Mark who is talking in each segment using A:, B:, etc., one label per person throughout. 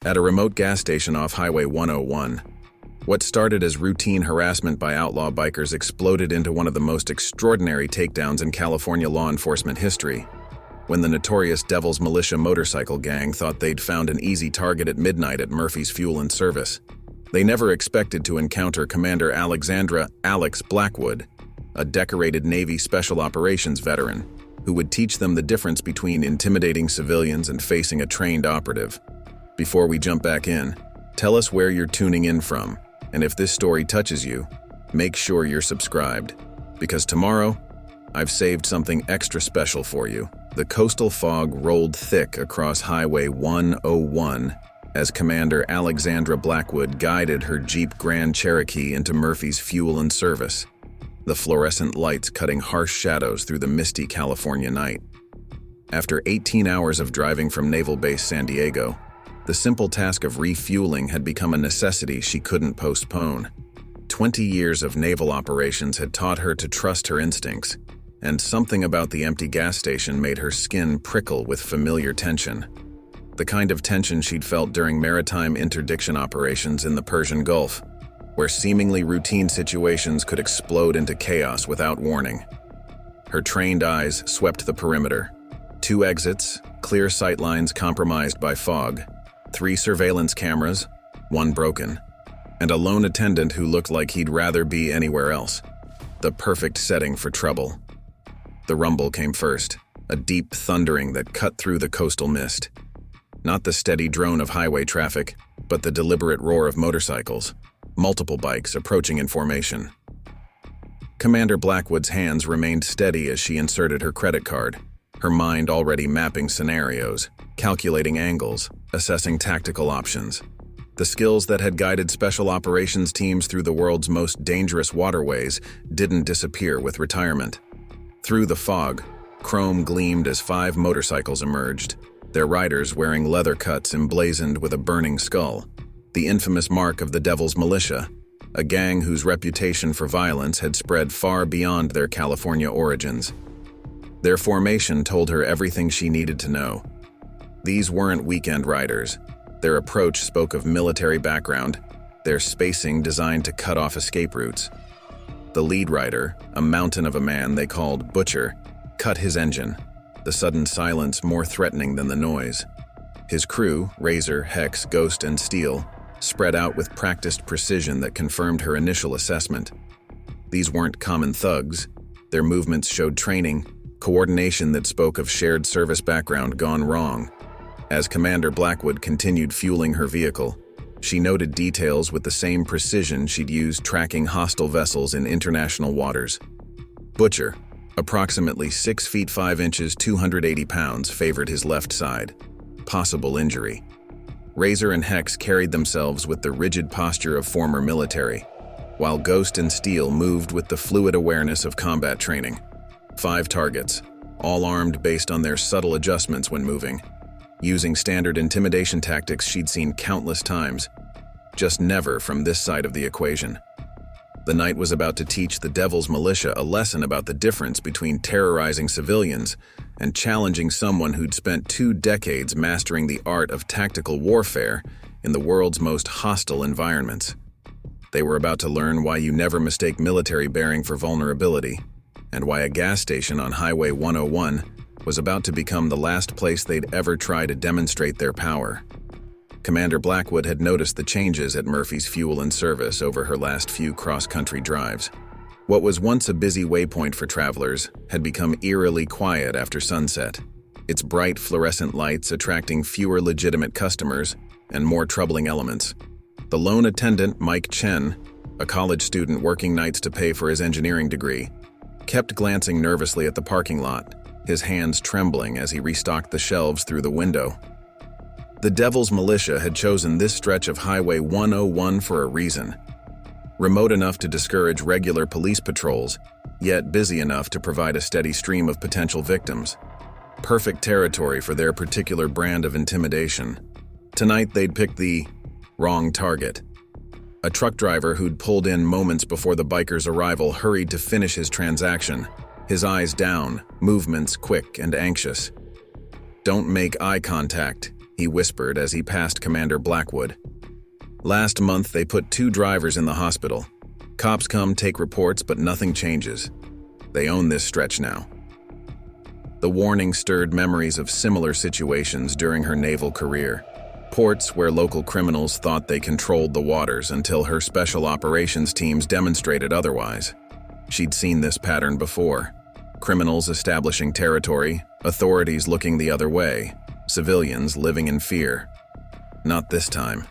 A: At a remote gas station off Highway 101, what started as routine harassment by outlaw bikers exploded into one of the most extraordinary takedowns in California law enforcement history, when the notorious Devil's Militia motorcycle gang thought they'd found an easy target at midnight at Murphy's Fuel and Service. They never expected to encounter Commander Alexandra "Alex" Blackwood, a decorated Navy Special Operations veteran, who would teach them the difference between intimidating civilians and facing a trained operative. Before we jump back in, tell us where you're tuning in from, and if this story touches you, make sure you're subscribed, because tomorrow, I've saved something extra special for you. The coastal fog rolled thick across Highway 101 as Commander Alexandra Blackwood guided her Jeep Grand Cherokee into Murphy's Fuel and Service, the fluorescent lights cutting harsh shadows through the misty California night. After 18 hours of driving from Naval Base San Diego, the simple task of refueling had become a necessity she couldn't postpone. 20 years of naval operations had taught her to trust her instincts, and something about the empty gas station made her skin prickle with familiar tension. The kind of tension she'd felt during maritime interdiction operations in the Persian Gulf, where seemingly routine situations could explode into chaos without warning. Her trained eyes swept the perimeter. 2 exits, clear sightlines compromised by fog, 3 surveillance cameras, 1 broken, and a lone attendant who looked like he'd rather be anywhere else. The perfect setting for trouble. The rumble came first, a deep thundering that cut through the coastal mist. Not the steady drone of highway traffic, but the deliberate roar of motorcycles, multiple bikes approaching in formation. Commander Blackwood's hands remained steady as she inserted her credit card, her mind already mapping scenarios, calculating angles, assessing tactical options. The skills that had guided special operations teams through the world's most dangerous waterways didn't disappear with retirement. Through the fog, chrome gleamed as 5 motorcycles emerged, their riders wearing leather cuts emblazoned with a burning skull, the infamous mark of the Devil's Militia, a gang whose reputation for violence had spread far beyond their California origins. Their formation told her everything she needed to know. These weren't weekend riders. Their approach spoke of military background, their spacing designed to cut off escape routes. The lead rider, a mountain of a man they called Butcher, cut his engine, the sudden silence more threatening than the noise. His crew, Razor, Hex, Ghost, and Steel, spread out with practiced precision that confirmed her initial assessment. These weren't common thugs. Their movements showed training, coordination that spoke of shared service background gone wrong. As Commander Blackwood continued fueling her vehicle, she noted details with the same precision she'd used tracking hostile vessels in international waters. Butcher, approximately 6 feet 5 inches, 280 pounds, favored his left side. Possible injury. Razor and Hex carried themselves with the rigid posture of former military, while Ghost and Steel moved with the fluid awareness of combat training. 5 targets, all armed based on their subtle adjustments when moving, using standard intimidation tactics she'd seen countless times, just never from this side of the equation. The night was about to teach the Devil's Militia a lesson about the difference between terrorizing civilians and challenging someone who'd spent 2 decades mastering the art of tactical warfare in the world's most hostile environments. They were about to learn why you never mistake military bearing for vulnerability, and why a gas station on Highway 101 was about to become the last place they'd ever try to demonstrate their power. Commander Blackwood had noticed the changes at Murphy's Fuel and Service over her last few cross-country drives. What was once a busy waypoint for travelers had become eerily quiet after sunset, its bright fluorescent lights attracting fewer legitimate customers and more troubling elements. The lone attendant, Mike Chen, a college student working nights to pay for his engineering degree, kept glancing nervously at the parking lot, his hands trembling as he restocked the shelves through the window. The Devil's Militia had chosen this stretch of Highway 101 for a reason. Remote enough to discourage regular police patrols, yet busy enough to provide a steady stream of potential victims. Perfect territory for their particular brand of intimidation. Tonight they'd picked the wrong target. A truck driver who'd pulled in moments before the biker's arrival hurried to finish his transaction, his eyes down, movements quick and anxious. "Don't make eye contact," he whispered as he passed Commander Blackwood. "Last month, they put 2 drivers in the hospital. Cops come, take reports, but nothing changes. They own this stretch now." The warning stirred memories of similar situations during her naval career. Ports where local criminals thought they controlled the waters until her special operations teams demonstrated otherwise. She'd seen this pattern before. Criminals establishing territory, authorities looking the other way, civilians living in fear. Not this time.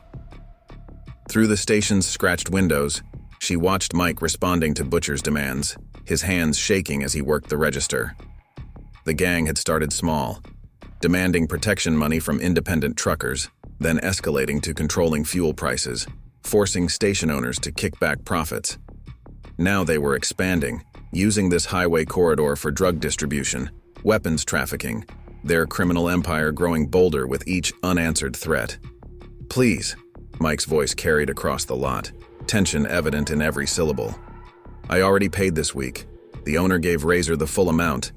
A: Through the station's scratched windows, she watched Mike responding to Butcher's demands, his hands shaking as he worked the register. The gang had started small, demanding protection money from independent truckers, then escalating to controlling fuel prices, forcing station owners to kick back profits. Now they were expanding, using this highway corridor for drug distribution, weapons trafficking, their criminal empire growing bolder with each unanswered threat. "Please," Mike's voice carried across the lot, tension evident in every syllable. "I already paid this week. The owner gave Razor the full amount."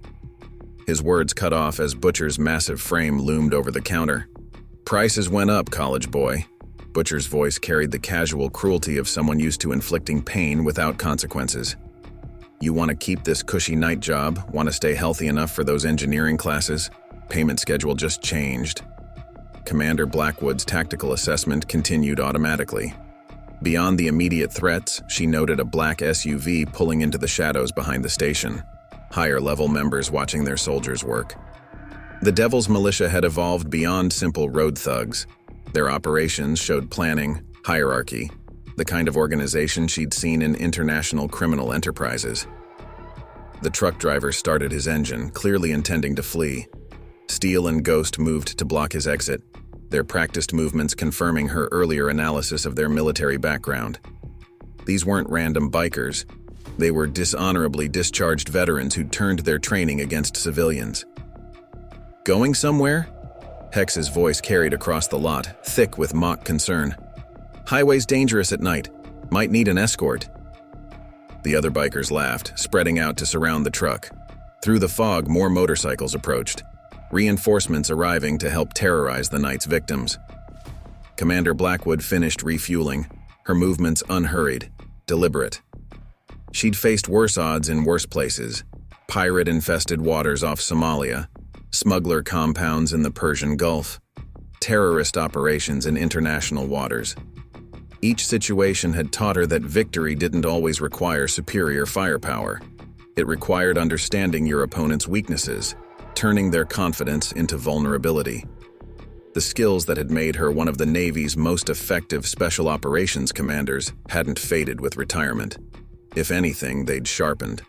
A: His words cut off as Butcher's massive frame loomed over the counter. "Prices went up, college boy." Butcher's voice carried the casual cruelty of someone used to inflicting pain without consequences. "You want to keep this cushy night job, want to stay healthy enough for those engineering classes? Payment schedule just changed." Commander Blackwood's tactical assessment continued automatically. Beyond the immediate threats, she noted a black SUV pulling into the shadows behind the station. Higher-level members watching their soldiers work. The Devil's Militia had evolved beyond simple road thugs. Their operations showed planning, hierarchy, the kind of organization she'd seen in international criminal enterprises. The truck driver started his engine, clearly intending to flee. Steele and Ghost moved to block his exit, their practiced movements confirming her earlier analysis of their military background. These weren't random bikers. They were dishonorably discharged veterans who'd turned their training against civilians. "Going somewhere?" Hex's voice carried across the lot, thick with mock concern. "Highway's dangerous at night. Might need an escort." The other bikers laughed, spreading out to surround the truck. Through the fog, more motorcycles approached, reinforcements arriving to help terrorize the night's victims. Commander Blackwood finished refueling, her movements unhurried, deliberate. She'd faced worse odds in worse places: pirate-infested waters off Somalia, smuggler compounds in the Persian Gulf, terrorist operations in international waters. Each situation had taught her that victory didn't always require superior firepower. It required understanding your opponent's weaknesses, turning their confidence into vulnerability. The skills that had made her one of the Navy's most effective special operations commanders hadn't faded with retirement. If anything, they'd sharpened.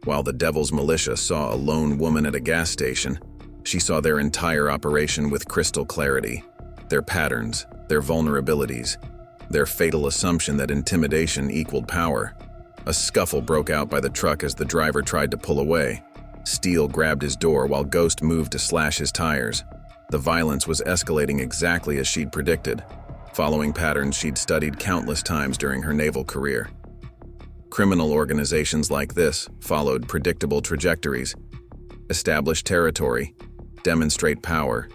A: While the Devil's Militia saw a lone woman at a gas station, she saw their entire operation with crystal clarity. Their patterns, their vulnerabilities, their fatal assumption that intimidation equaled power. A scuffle broke out by the truck as the driver tried to pull away. Steele grabbed his door while Ghost moved to slash his tires. The violence was escalating exactly as she'd predicted, following patterns she'd studied countless times during her naval career. Criminal organizations like this followed predictable trajectories: establish territory, demonstrate power,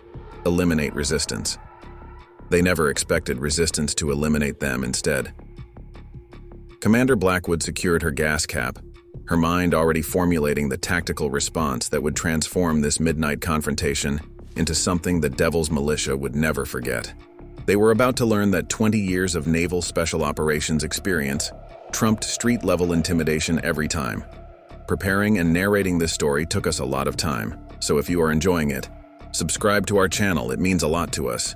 A: eliminate resistance. They never expected resistance to eliminate them instead. Commander Blackwood secured her gas cap, her mind already formulating the tactical response that would transform this midnight confrontation into something the Devil's Militia would never forget. They were about to learn that 20 years of naval special operations experience trumped street-level intimidation every time. Preparing and narrating this story took us a lot of time, so if you are enjoying it, subscribe to our channel, it means a lot to us.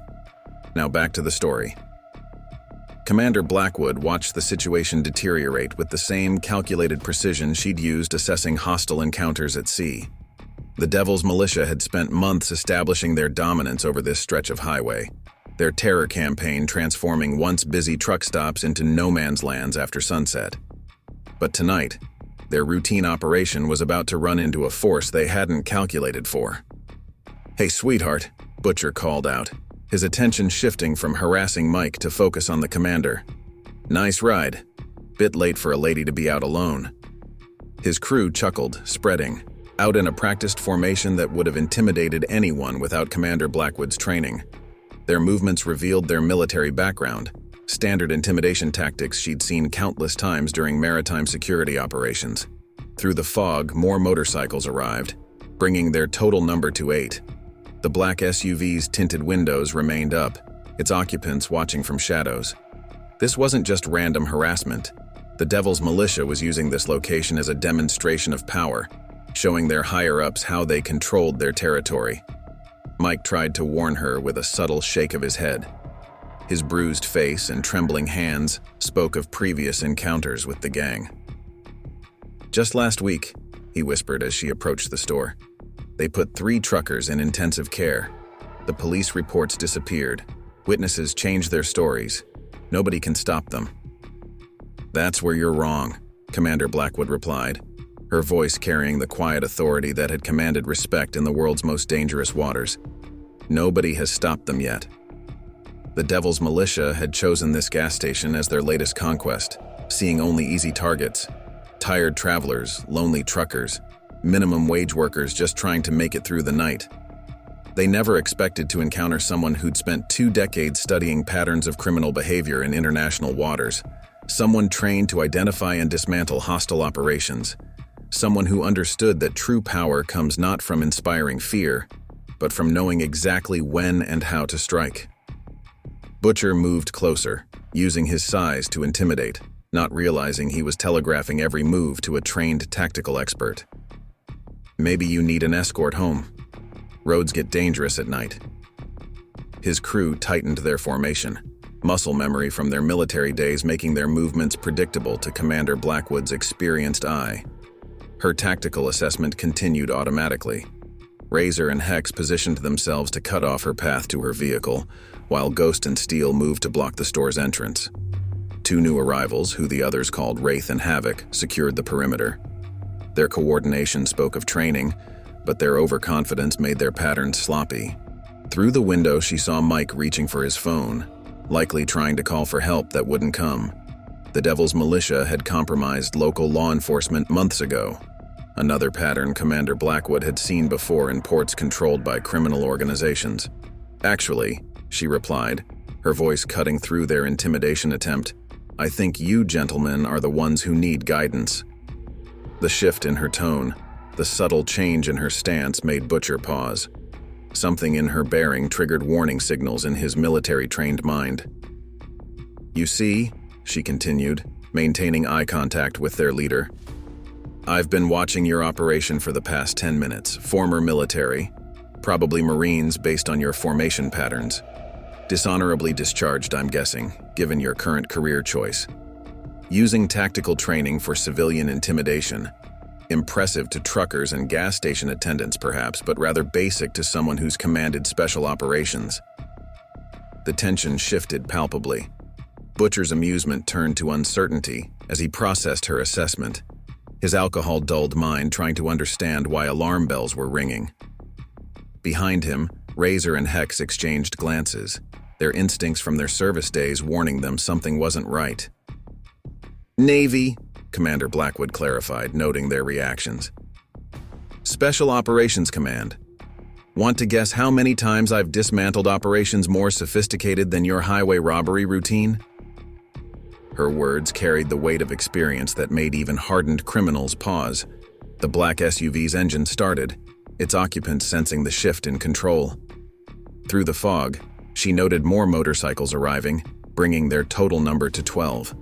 A: Now back to the story. Commander Blackwood watched the situation deteriorate with the same calculated precision she'd used assessing hostile encounters at sea. The Devil's Militia had spent months establishing their dominance over this stretch of highway, their terror campaign transforming once busy truck stops into no-man's lands after sunset. But tonight, their routine operation was about to run into a force they hadn't calculated for. "Hey, sweetheart," Butcher called out, his attention shifting from harassing Mike to focus on the commander. "Nice ride. Bit late for a lady to be out alone." His crew chuckled, spreading, out in a practiced formation that would have intimidated anyone without Commander Blackwood's training. Their movements revealed their military background, standard intimidation tactics she'd seen countless times during maritime security operations. Through the fog, more motorcycles arrived, bringing their total number to 8. The black SUV's tinted windows remained up, its occupants watching from shadows. This wasn't just random harassment. The Devil's Militia was using this location as a demonstration of power, showing their higher-ups how they controlled their territory. Mike tried to warn her with a subtle shake of his head. His bruised face and trembling hands spoke of previous encounters with the gang. "Just last week," he whispered as she approached the store. "They put 3 truckers in intensive care. The police reports disappeared. Witnesses changed their stories. Nobody can stop them." "That's where you're wrong," Commander Blackwood replied, her voice carrying the quiet authority that had commanded respect in the world's most dangerous waters. "Nobody has stopped them yet." The Devil's Militia had chosen this gas station as their latest conquest, seeing only easy targets. Tired travelers, lonely truckers, minimum wage workers just trying to make it through the night. They never expected to encounter someone who'd spent 2 decades studying patterns of criminal behavior in international waters, someone trained to identify and dismantle hostile operations, someone who understood that true power comes not from inspiring fear, but from knowing exactly when and how to strike. Butcher moved closer, using his size to intimidate, not realizing he was telegraphing every move to a trained tactical expert. "Maybe you need an escort home. Roads get dangerous at night." His crew tightened their formation, muscle memory from their military days making their movements predictable to Commander Blackwood's experienced eye. Her tactical assessment continued automatically. Razor and Hex positioned themselves to cut off her path to her vehicle, while Ghost and Steel moved to block the store's entrance. 2 new arrivals, who the others called Wraith and Havoc, secured the perimeter. Their coordination spoke of training, but their overconfidence made their patterns sloppy. Through the window, she saw Mike reaching for his phone, likely trying to call for help that wouldn't come. The Devil's Militia had compromised local law enforcement months ago, another pattern Commander Blackwood had seen before in ports controlled by criminal organizations. "Actually," she replied, her voice cutting through their intimidation attempt, "I think you gentlemen are the ones who need guidance." The shift in her tone, the subtle change in her stance made Butcher pause. Something in her bearing triggered warning signals in his military-trained mind. "You see," she continued, maintaining eye contact with their leader, "I've been watching your operation for the past 10 minutes. Former military, probably Marines based on your formation patterns. Dishonorably discharged, I'm guessing, given your current career choice. Using tactical training for civilian intimidation. Impressive to truckers and gas station attendants perhaps, but rather basic to someone who's commanded special operations." The tension shifted palpably. Butcher's amusement turned to uncertainty as he processed her assessment, his alcohol-dulled mind trying to understand why alarm bells were ringing. Behind him, Razor and Hex exchanged glances, their instincts from their service days warning them something wasn't right. "Navy," Commander Blackwood clarified, noting their reactions. "Special Operations Command. Want to guess how many times I've dismantled operations more sophisticated than your highway robbery routine?" Her words carried the weight of experience that made even hardened criminals pause. The black SUV's engine started, its occupants sensing the shift in control. Through the fog, she noted more motorcycles arriving, bringing their total number to 12.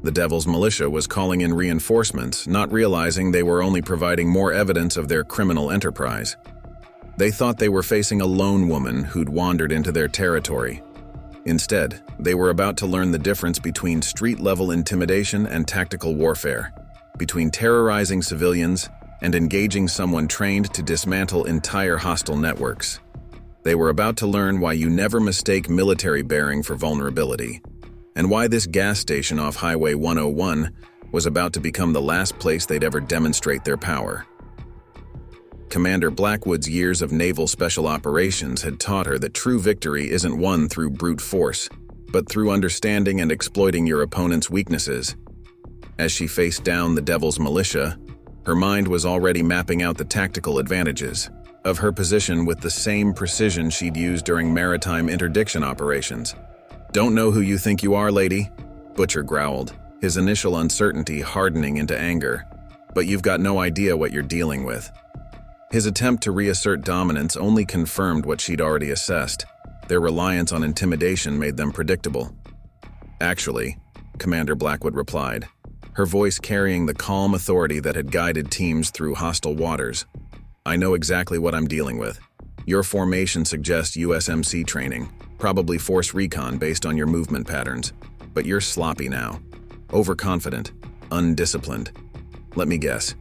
A: The Devil's Militia was calling in reinforcements, not realizing they were only providing more evidence of their criminal enterprise. They thought they were facing a lone woman who'd wandered into their territory. Instead, they were about to learn the difference between street-level intimidation and tactical warfare, between terrorizing civilians and engaging someone trained to dismantle entire hostile networks. They were about to learn why you never mistake military bearing for vulnerability, and why this gas station off Highway 101 was about to become the last place they'd ever demonstrate their power. Commander Blackwood's years of naval special operations had taught her that true victory isn't won through brute force, but through understanding and exploiting your opponent's weaknesses. As she faced down the Devil's Militia, her mind was already mapping out the tactical advantages. of her position with the same precision she'd used during maritime interdiction operations. "Don't know who you think you are, lady," Butcher growled, his initial uncertainty hardening into anger. "But you've got no idea what you're dealing with." His attempt to reassert dominance only confirmed what she'd already assessed. Their reliance on intimidation made them predictable. "Actually," Commander Blackwood replied, her voice carrying the calm authority that had guided teams through hostile waters, "I know exactly what I'm dealing with. Your formation suggests USMC training, probably force recon based on your movement patterns. But you're sloppy now. Overconfident, undisciplined. Let me guess.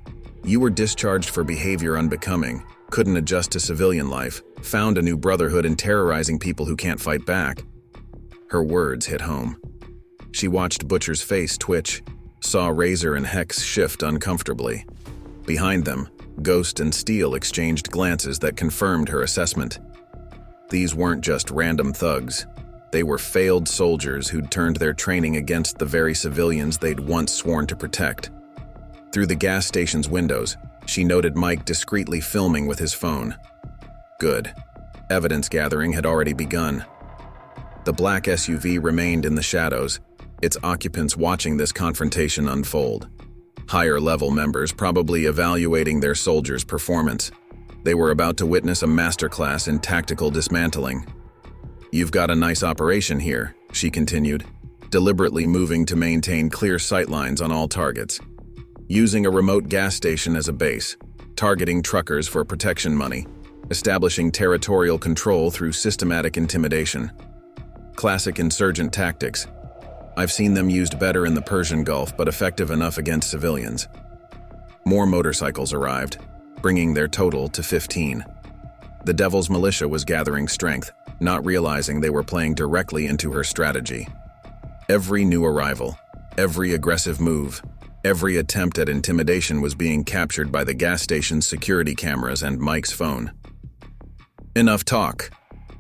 A: You were discharged for behavior unbecoming, couldn't adjust to civilian life, found a new brotherhood in terrorizing people who can't fight back." Her words hit home. She watched Butcher's face twitch, saw Razor and Hex shift uncomfortably. Behind them, Ghost and Steel exchanged glances that confirmed her assessment. These weren't just random thugs. They were failed soldiers who'd turned their training against the very civilians they'd once sworn to protect. Through the gas station's windows, she noted Mike discreetly filming with his phone. Good. Evidence gathering had already begun. The black SUV remained in the shadows, its occupants watching this confrontation unfold. Higher-level members probably evaluating their soldiers' performance. They were about to witness a masterclass in tactical dismantling. "You've got a nice operation here," she continued, deliberately moving to maintain clear sightlines on all targets. Using a remote gas station as a base, targeting truckers for protection money, establishing territorial control through systematic intimidation. Classic insurgent tactics. I've seen them used better in the Persian Gulf, but effective enough against civilians. More motorcycles arrived, bringing their total to 15. The Devil's Militia was gathering strength, not realizing they were playing directly into her strategy. Every new arrival, every aggressive move, every attempt at intimidation was being captured by the gas station's security cameras and Mike's phone. "Enough talk,"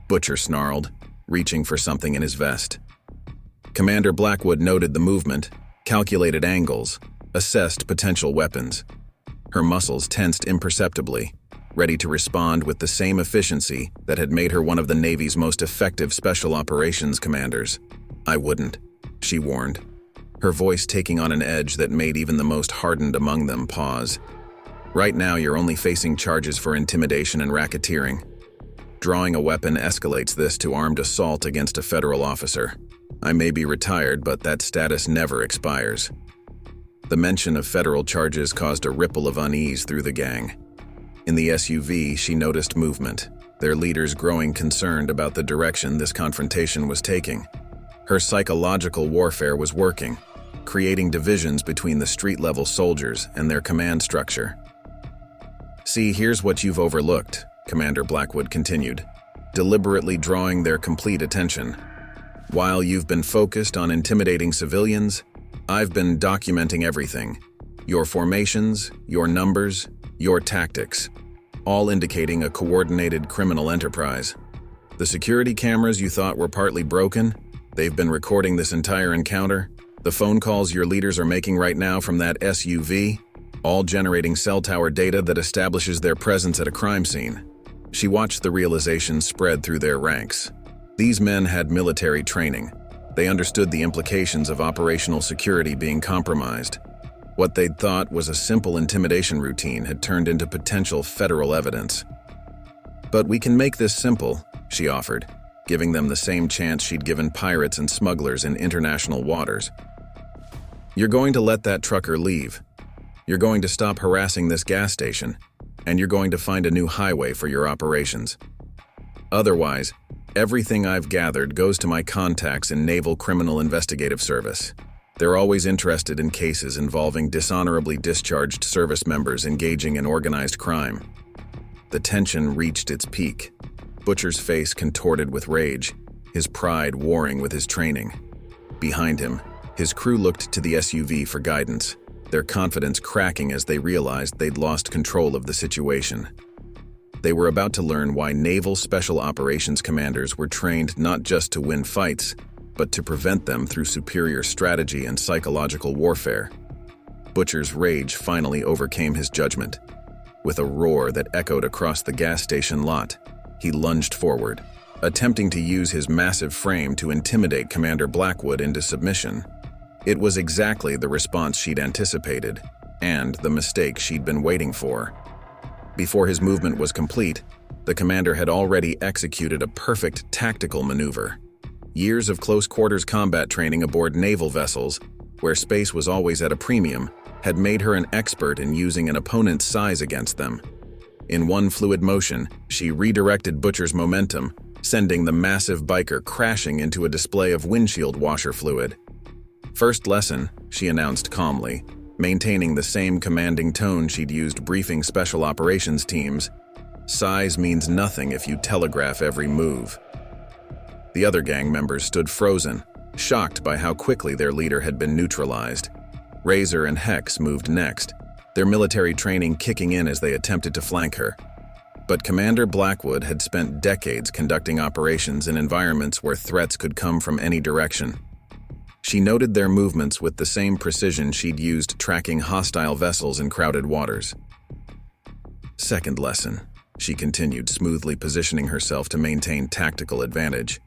A: Butcher snarled, reaching for something in his vest. Commander Blackwood noted the movement, calculated angles, assessed potential weapons. Her muscles tensed imperceptibly, ready to respond with the same efficiency that had made her one of the Navy's most effective special operations commanders. "I wouldn't," she warned, her voice taking on an edge that made even the most hardened among them pause. "Right now you're only facing charges for intimidation and racketeering. Drawing a weapon escalates this to armed assault against a federal officer. I may be retired, but that status never expires." The mention of federal charges caused a ripple of unease through the gang. In the SUV, she noticed movement, their leaders growing concerned about the direction this confrontation was taking. Her psychological warfare was working, creating divisions between the street-level soldiers and their command structure. "See, here's what you've overlooked," Commander Blackwood continued, deliberately drawing their complete attention. "While you've been focused on intimidating civilians, I've been documenting everything. Your formations, your numbers, your tactics, all indicating a coordinated criminal enterprise. The security cameras you thought were partly broken, they've been recording this entire encounter. The phone calls your leaders are making right now from that SUV, all generating cell tower data that establishes their presence at a crime scene." She watched the realization spread through their ranks. These men had military training. They understood the implications of operational security being compromised. What they'd thought was a simple intimidation routine had turned into potential federal evidence. "But we can make this simple," she offered, giving them the same chance she'd given pirates and smugglers in international waters. "You're going to let that trucker leave. You're going to stop harassing this gas station, and you're going to find a new highway for your operations. Otherwise, everything I've gathered goes to my contacts in Naval Criminal Investigative Service. They're always interested in cases involving dishonorably discharged service members engaging in organized crime." The tension reached its peak. Butcher's face contorted with rage, his pride warring with his training. Behind him, his crew looked to the SUV for guidance, their confidence cracking as they realized they'd lost control of the situation. They were about to learn why Naval Special Operations commanders were trained not just to win fights, but to prevent them through superior strategy and psychological warfare. Butcher's rage finally overcame his judgment. With a roar that echoed across the gas station lot, he lunged forward, attempting to use his massive frame to intimidate Commander Blackwood into submission. It was exactly the response she'd anticipated, and the mistake she'd been waiting for. Before his movement was complete, the commander had already executed a perfect tactical maneuver. Years of close-quarters combat training aboard naval vessels, where space was always at a premium, had made her an expert in using an opponent's size against them. In one fluid motion, she redirected Butcher's momentum, sending the massive biker crashing into a display of windshield washer fluid. "First lesson," she announced calmly, maintaining the same commanding tone she'd used briefing special operations teams. "Size means nothing if you telegraph every move." The other gang members stood frozen, shocked by how quickly their leader had been neutralized. Razor and Hex moved next, their military training kicking in as they attempted to flank her. But Commander Blackwood had spent decades conducting operations in environments where threats could come from any direction. She noted their movements with the same precision she'd used tracking hostile vessels in crowded waters. "Second lesson," she continued, smoothly positioning herself to maintain tactical advantage.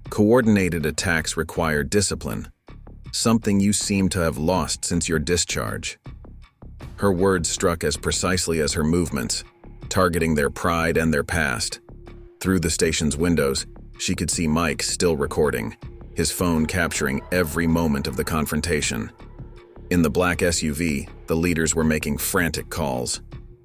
A: "Coordinated attacks require discipline, something you seem to have lost since your discharge." Her words struck as precisely as her movements, targeting their pride and their past. Through the station's windows, she could see Mike still recording, his phone capturing every moment of the confrontation. In the black SUV, the leaders were making frantic calls,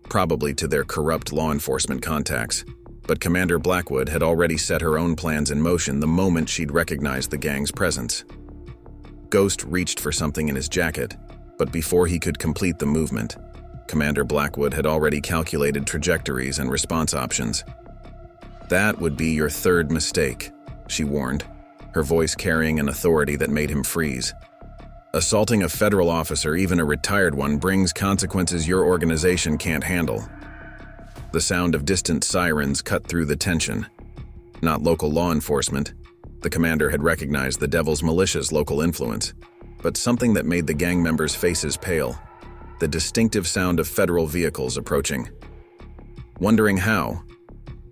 A: probably to their corrupt law enforcement contacts. But Commander Blackwood had already set her own plans in motion the moment she'd recognized the gang's presence. Ghost reached for something in his jacket, but before he could complete the movement, Commander Blackwood had already calculated trajectories and response options. "That would be your third mistake," she warned, her voice carrying an authority that made him freeze. "Assaulting a federal officer, even a retired one, brings consequences your organization can't handle." The sound of distant sirens cut through the tension. Not local law enforcement. The commander had recognized the Devil's Militia's local influence, but something that made the gang members' faces pale. The distinctive sound of federal vehicles approaching. "Wondering how?"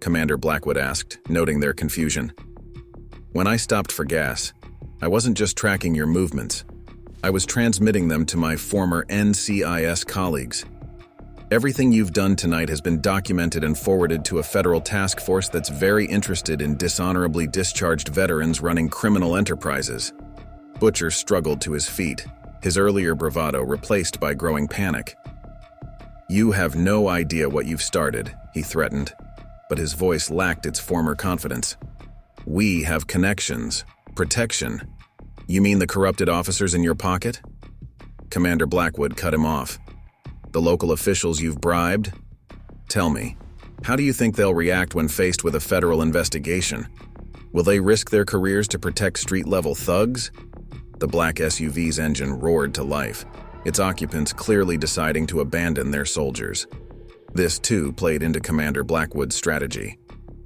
A: Commander Blackwood asked, noting their confusion. "When I stopped for gas, I wasn't just tracking your movements. I was transmitting them to my former NCIS colleagues. Everything you've done tonight has been documented and forwarded to a federal task force that's very interested in dishonorably discharged veterans running criminal enterprises." Butcher struggled to his feet, his earlier bravado replaced by growing panic. "You have no idea what you've started," he threatened, but his voice lacked its former confidence. "We have connections, protection. You mean the corrupted officers in your pocket?" Commander Blackwood cut him off. "The local officials you've bribed? Tell me, how do you think they'll react when faced with a federal investigation? Will they risk their careers to protect street-level thugs?" The black SUV's engine roared to life, its occupants clearly deciding to abandon their soldiers. This, too, played into Commander Blackwood's strategy.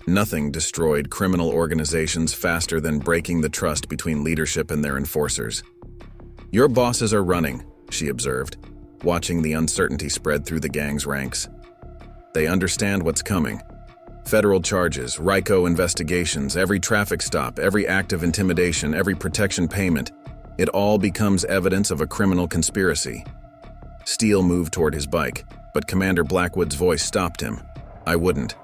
A: Nothing destroyed criminal organizations faster than breaking the trust between leadership and their enforcers. "Your bosses are running," she observed, watching the uncertainty spread through the gang's ranks. "They understand what's coming. Federal charges, RICO investigations, every traffic stop, every act of intimidation, every protection payment. It all becomes evidence of a criminal conspiracy." Steele moved toward his bike, but Commander Blackwood's voice stopped him. "I wouldn't.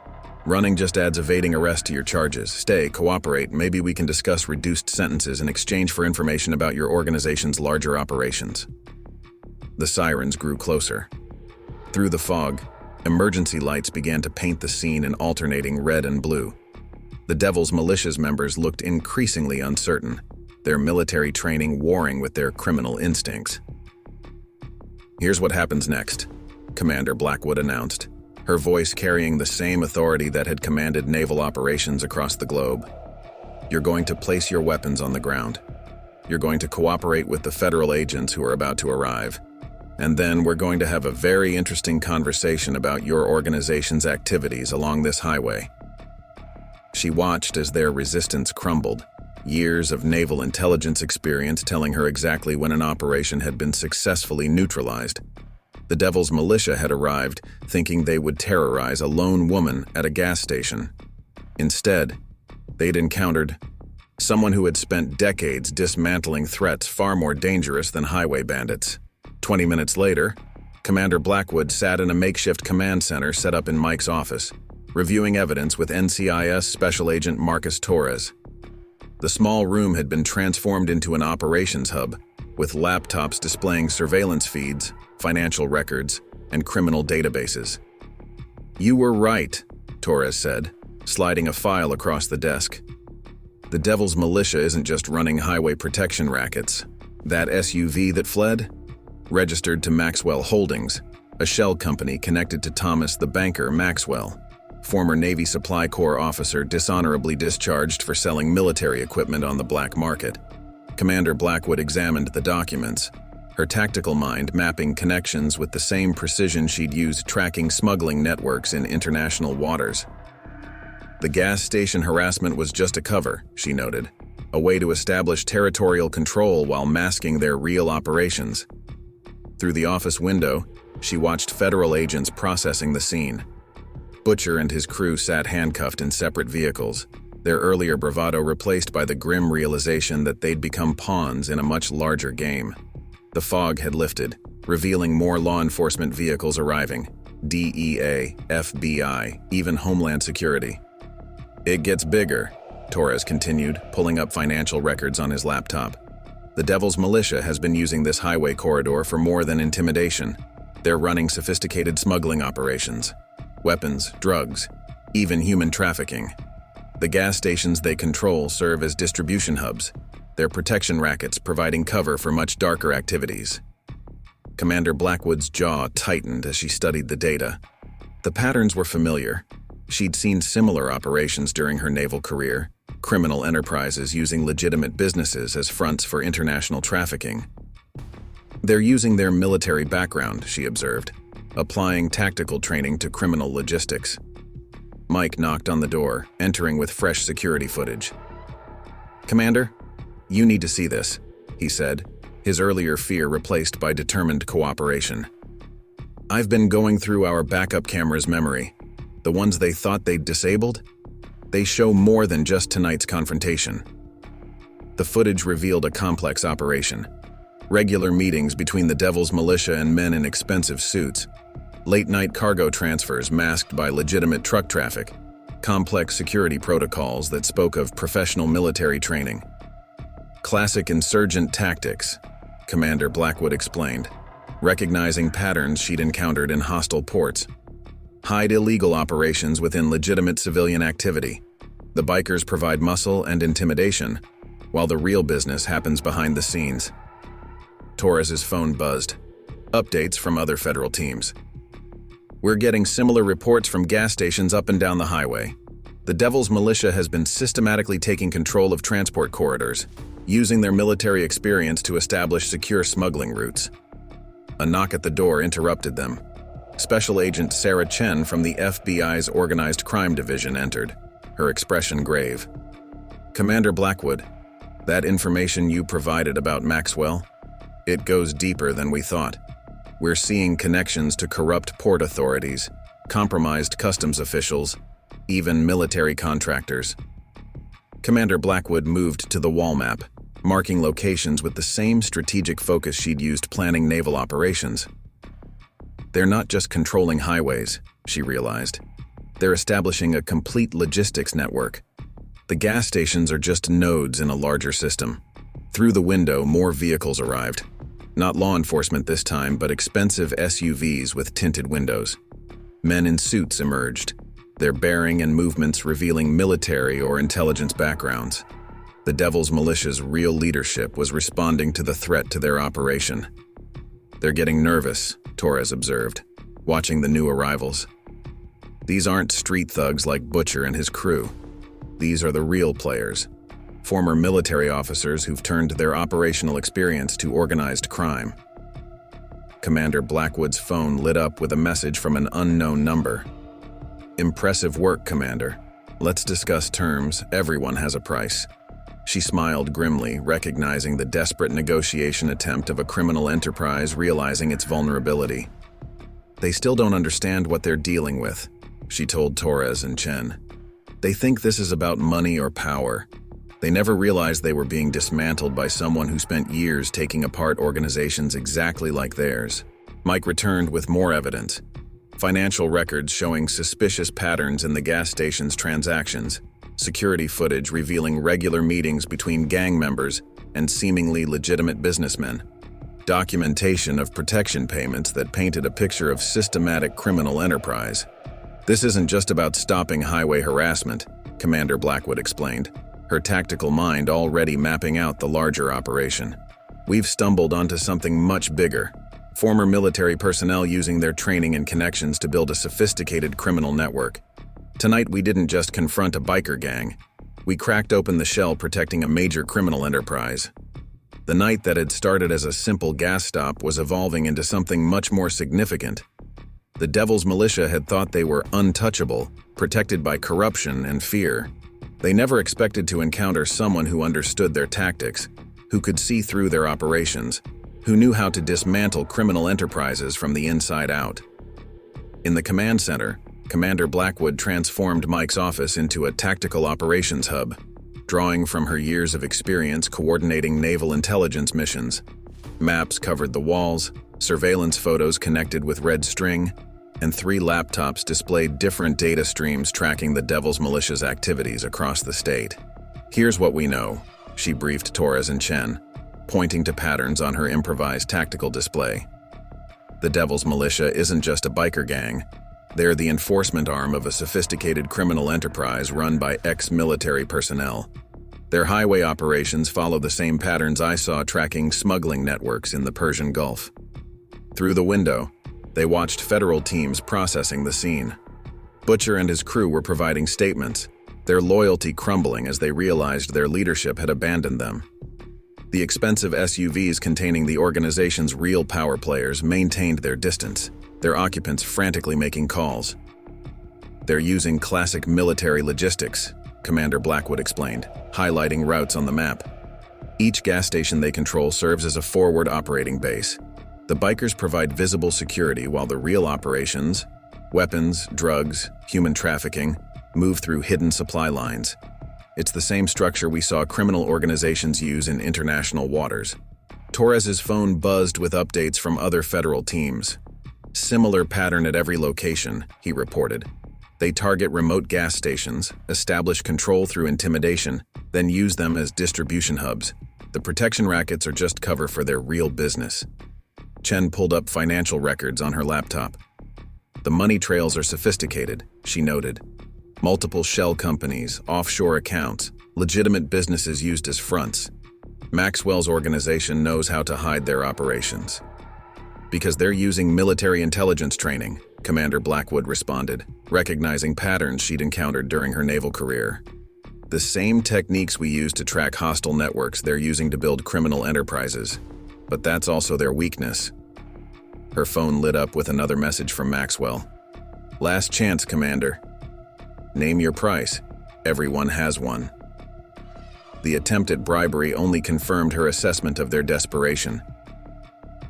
A: Running just adds evading arrest to your charges. Stay, cooperate, maybe we can discuss reduced sentences in exchange for information about your organization's larger operations." The sirens grew closer. Through the fog, emergency lights began to paint the scene in alternating red and blue. The Devil's Militia's members looked increasingly uncertain, their military training warring with their criminal instincts. "Here's what happens next," Commander Blackwood announced, her voice carrying the same authority that had commanded naval operations across the globe. "You're going to place your weapons on the ground. You're going to cooperate with the federal agents who are about to arrive. And then we're going to have a very interesting conversation about your organization's activities along this highway." She watched as their resistance crumbled, years of naval intelligence experience telling her exactly when an operation had been successfully neutralized. The Devil's Militia had arrived, thinking they would terrorize a lone woman at a gas station. Instead, they'd encountered someone who had spent decades dismantling threats far more dangerous than highway bandits. 20 minutes later, Commander Blackwood sat in a makeshift command center set up in Mike's office, reviewing evidence with NCIS Special Agent Marcus Torres. The small room had been transformed into an operations hub, with laptops displaying surveillance feeds, financial records, and criminal databases. "You were right," Torres said, sliding a file across the desk. "The Devil's Militia isn't just running highway protection rackets. That SUV that fled? Registered to Maxwell Holdings, a shell company connected to Thomas the banker Maxwell, former Navy Supply Corps officer dishonorably discharged for selling military equipment on the black market." Commander Blackwood examined the documents, her tactical mind mapping connections with the same precision she'd used tracking smuggling networks in international waters. The gas station harassment was just a cover, she noted, a way to establish territorial control while masking their real operations. Through the office window, she watched federal agents processing the scene. Butcher and his crew sat handcuffed in separate vehicles, their earlier bravado replaced by the grim realization that they'd become pawns in a much larger game. The fog had lifted, revealing more law enforcement vehicles arriving: DEA, FBI, even Homeland Security. "It gets bigger," Torres continued, pulling up financial records on his laptop. "The Devil's Militia has been using this highway corridor for more than intimidation. They're running sophisticated smuggling operations. Weapons, drugs, even human trafficking. The gas stations they control serve as distribution hubs, their protection rackets providing cover for much darker activities." Commander Blackwood's jaw tightened as she studied the data. The patterns were familiar. She'd seen similar operations during her naval career, criminal enterprises using legitimate businesses as fronts for international trafficking. "They're using their military background," she observed, applying tactical training to criminal logistics. Mike knocked on the door, entering with fresh security footage. "Commander, you need to see this," he said, his earlier fear replaced by determined cooperation. "I've been going through our backup cameras' memory. The ones they thought they'd disabled? They show more than just tonight's confrontation." The footage revealed a complex operation. Regular meetings between the Devil's Militia and men in expensive suits, late-night cargo transfers masked by legitimate truck traffic, complex security protocols that spoke of professional military training. "Classic insurgent tactics," Commander Blackwood explained, recognizing patterns she'd encountered in hostile ports. "Hide illegal operations within legitimate civilian activity. The bikers provide muscle and intimidation, while the real business happens behind the scenes." Torres's phone buzzed. Updates from other federal teams. "We're getting similar reports from gas stations up and down the highway. The Devil's Militia has been systematically taking control of transport corridors, using their military experience to establish secure smuggling routes." A knock at the door interrupted them. Special Agent Sarah Chen from the FBI's Organized Crime Division entered, her expression grave. "Commander Blackwood, that information you provided about Maxwell, it goes deeper than we thought. We're seeing connections to corrupt port authorities, compromised customs officials, even military contractors." Commander Blackwood moved to the wall map, marking locations with the same strategic focus she'd used planning naval operations. "They're not just controlling highways," she realized. "They're establishing a complete logistics network. The gas stations are just nodes in a larger system." Through the window, more vehicles arrived. Not law enforcement this time, but expensive SUVs with tinted windows. Men in suits emerged, their bearing and movements revealing military or intelligence backgrounds. The Devil's Militia's real leadership was responding to the threat to their operation. "They're getting nervous," Torres observed, watching the new arrivals. "These aren't street thugs like Butcher and his crew. These are the real players, former military officers who've turned their operational experience to organized crime." Commander Blackwood's phone lit up with a message from an unknown number. "Impressive work, Commander. Let's discuss terms. Everyone has a price." She smiled grimly, recognizing the desperate negotiation attempt of a criminal enterprise realizing its vulnerability. They still don't understand what they're dealing with, she told Torres and Chen. They think this is about money or power. They never realized they were being dismantled by someone who spent years taking apart organizations exactly like theirs. Mike returned with more evidence. Financial records showing suspicious patterns in the gas station's transactions, security footage revealing regular meetings between gang members and seemingly legitimate businessmen, documentation of protection payments that painted a picture of systematic criminal enterprise. This isn't just about stopping highway harassment, Commander Blackwood explained, her tactical mind already mapping out the larger operation. We've stumbled onto something much bigger. Former military personnel using their training and connections to build a sophisticated criminal network. Tonight we didn't just confront a biker gang. We cracked open the shell protecting a major criminal enterprise. The night that had started as a simple gas stop was evolving into something much more significant. The Devil's Militia had thought they were untouchable, protected by corruption and fear. They never expected to encounter someone who understood their tactics, who could see through their operations, who knew how to dismantle criminal enterprises from the inside out. In the command center, Commander Blackwood transformed Mike's office into a tactical operations hub, drawing from her years of experience coordinating naval intelligence missions. Maps covered the walls, surveillance photos connected with red string, and 3 laptops displayed different data streams tracking the Devil's Militia's activities across the state. Here's what we know, she briefed Torres and Chen, pointing to patterns on her improvised tactical display. The Devil's Militia isn't just a biker gang. They're the enforcement arm of a sophisticated criminal enterprise run by ex-military personnel. Their highway operations follow the same patterns I saw tracking smuggling networks in the Persian Gulf. Through the window, they watched federal teams processing the scene. Butcher and his crew were providing statements, their loyalty crumbling as they realized their leadership had abandoned them. The expensive SUVs containing the organization's real power players maintained their distance, their occupants frantically making calls. They're using classic military logistics, Commander Blackwood explained, highlighting routes on the map. Each gas station they control serves as a forward operating base. The bikers provide visible security while the real operations, weapons, drugs, human trafficking, move through hidden supply lines. It's the same structure we saw criminal organizations use in international waters. Torres's phone buzzed with updates from other federal teams. Similar pattern at every location, he reported. They target remote gas stations, establish control through intimidation, then use them as distribution hubs. The protection rackets are just cover for their real business. Chen pulled up financial records on her laptop. The money trails are sophisticated, she noted. Multiple shell companies, offshore accounts, legitimate businesses used as fronts. Maxwell's organization knows how to hide their operations. Because they're using military intelligence training, Commander Blackwood responded, recognizing patterns she'd encountered during her naval career. The same techniques we use to track hostile networks they're using to build criminal enterprises. But that's also their weakness. Her phone lit up with another message from Maxwell. Last chance, Commander. Name your price. Everyone has one. The attempt at bribery only confirmed her assessment of their desperation.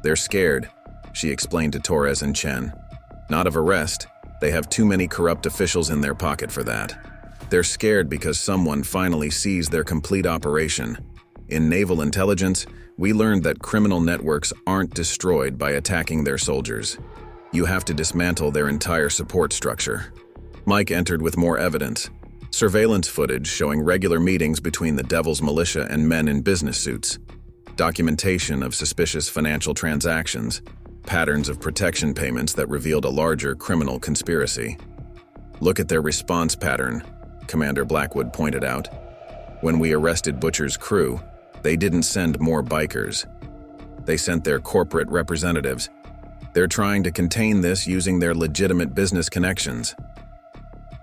A: They're scared, she explained to Torres and Chen. Not of arrest. They have too many corrupt officials in their pocket for that. They're scared because someone finally sees their complete operation. In naval intelligence, we learned that criminal networks aren't destroyed by attacking their soldiers. You have to dismantle their entire support structure. Mike entered with more evidence. Surveillance footage showing regular meetings between the Devil's Militia and men in business suits. Documentation of suspicious financial transactions. Patterns of protection payments that revealed a larger criminal conspiracy. Look at their response pattern, Commander Blackwood pointed out. When we arrested Butcher's crew, they didn't send more bikers. They sent their corporate representatives. They're trying to contain this using their legitimate business connections.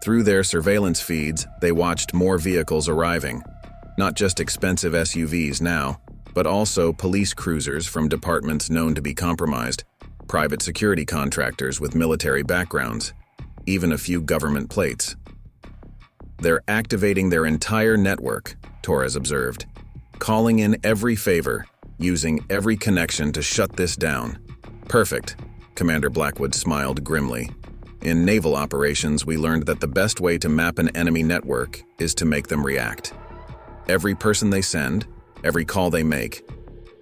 A: Through their surveillance feeds, they watched more vehicles arriving. Not just expensive SUVs now, but also police cruisers from departments known to be compromised, private security contractors with military backgrounds, even a few government plates. They're activating their entire network, Torres observed, calling in every favor, using every connection to shut this down. Perfect. Commander Blackwood smiled grimly. In naval operations, we learned that the best way to map an enemy network is to make them react. Every person they send, every call they make,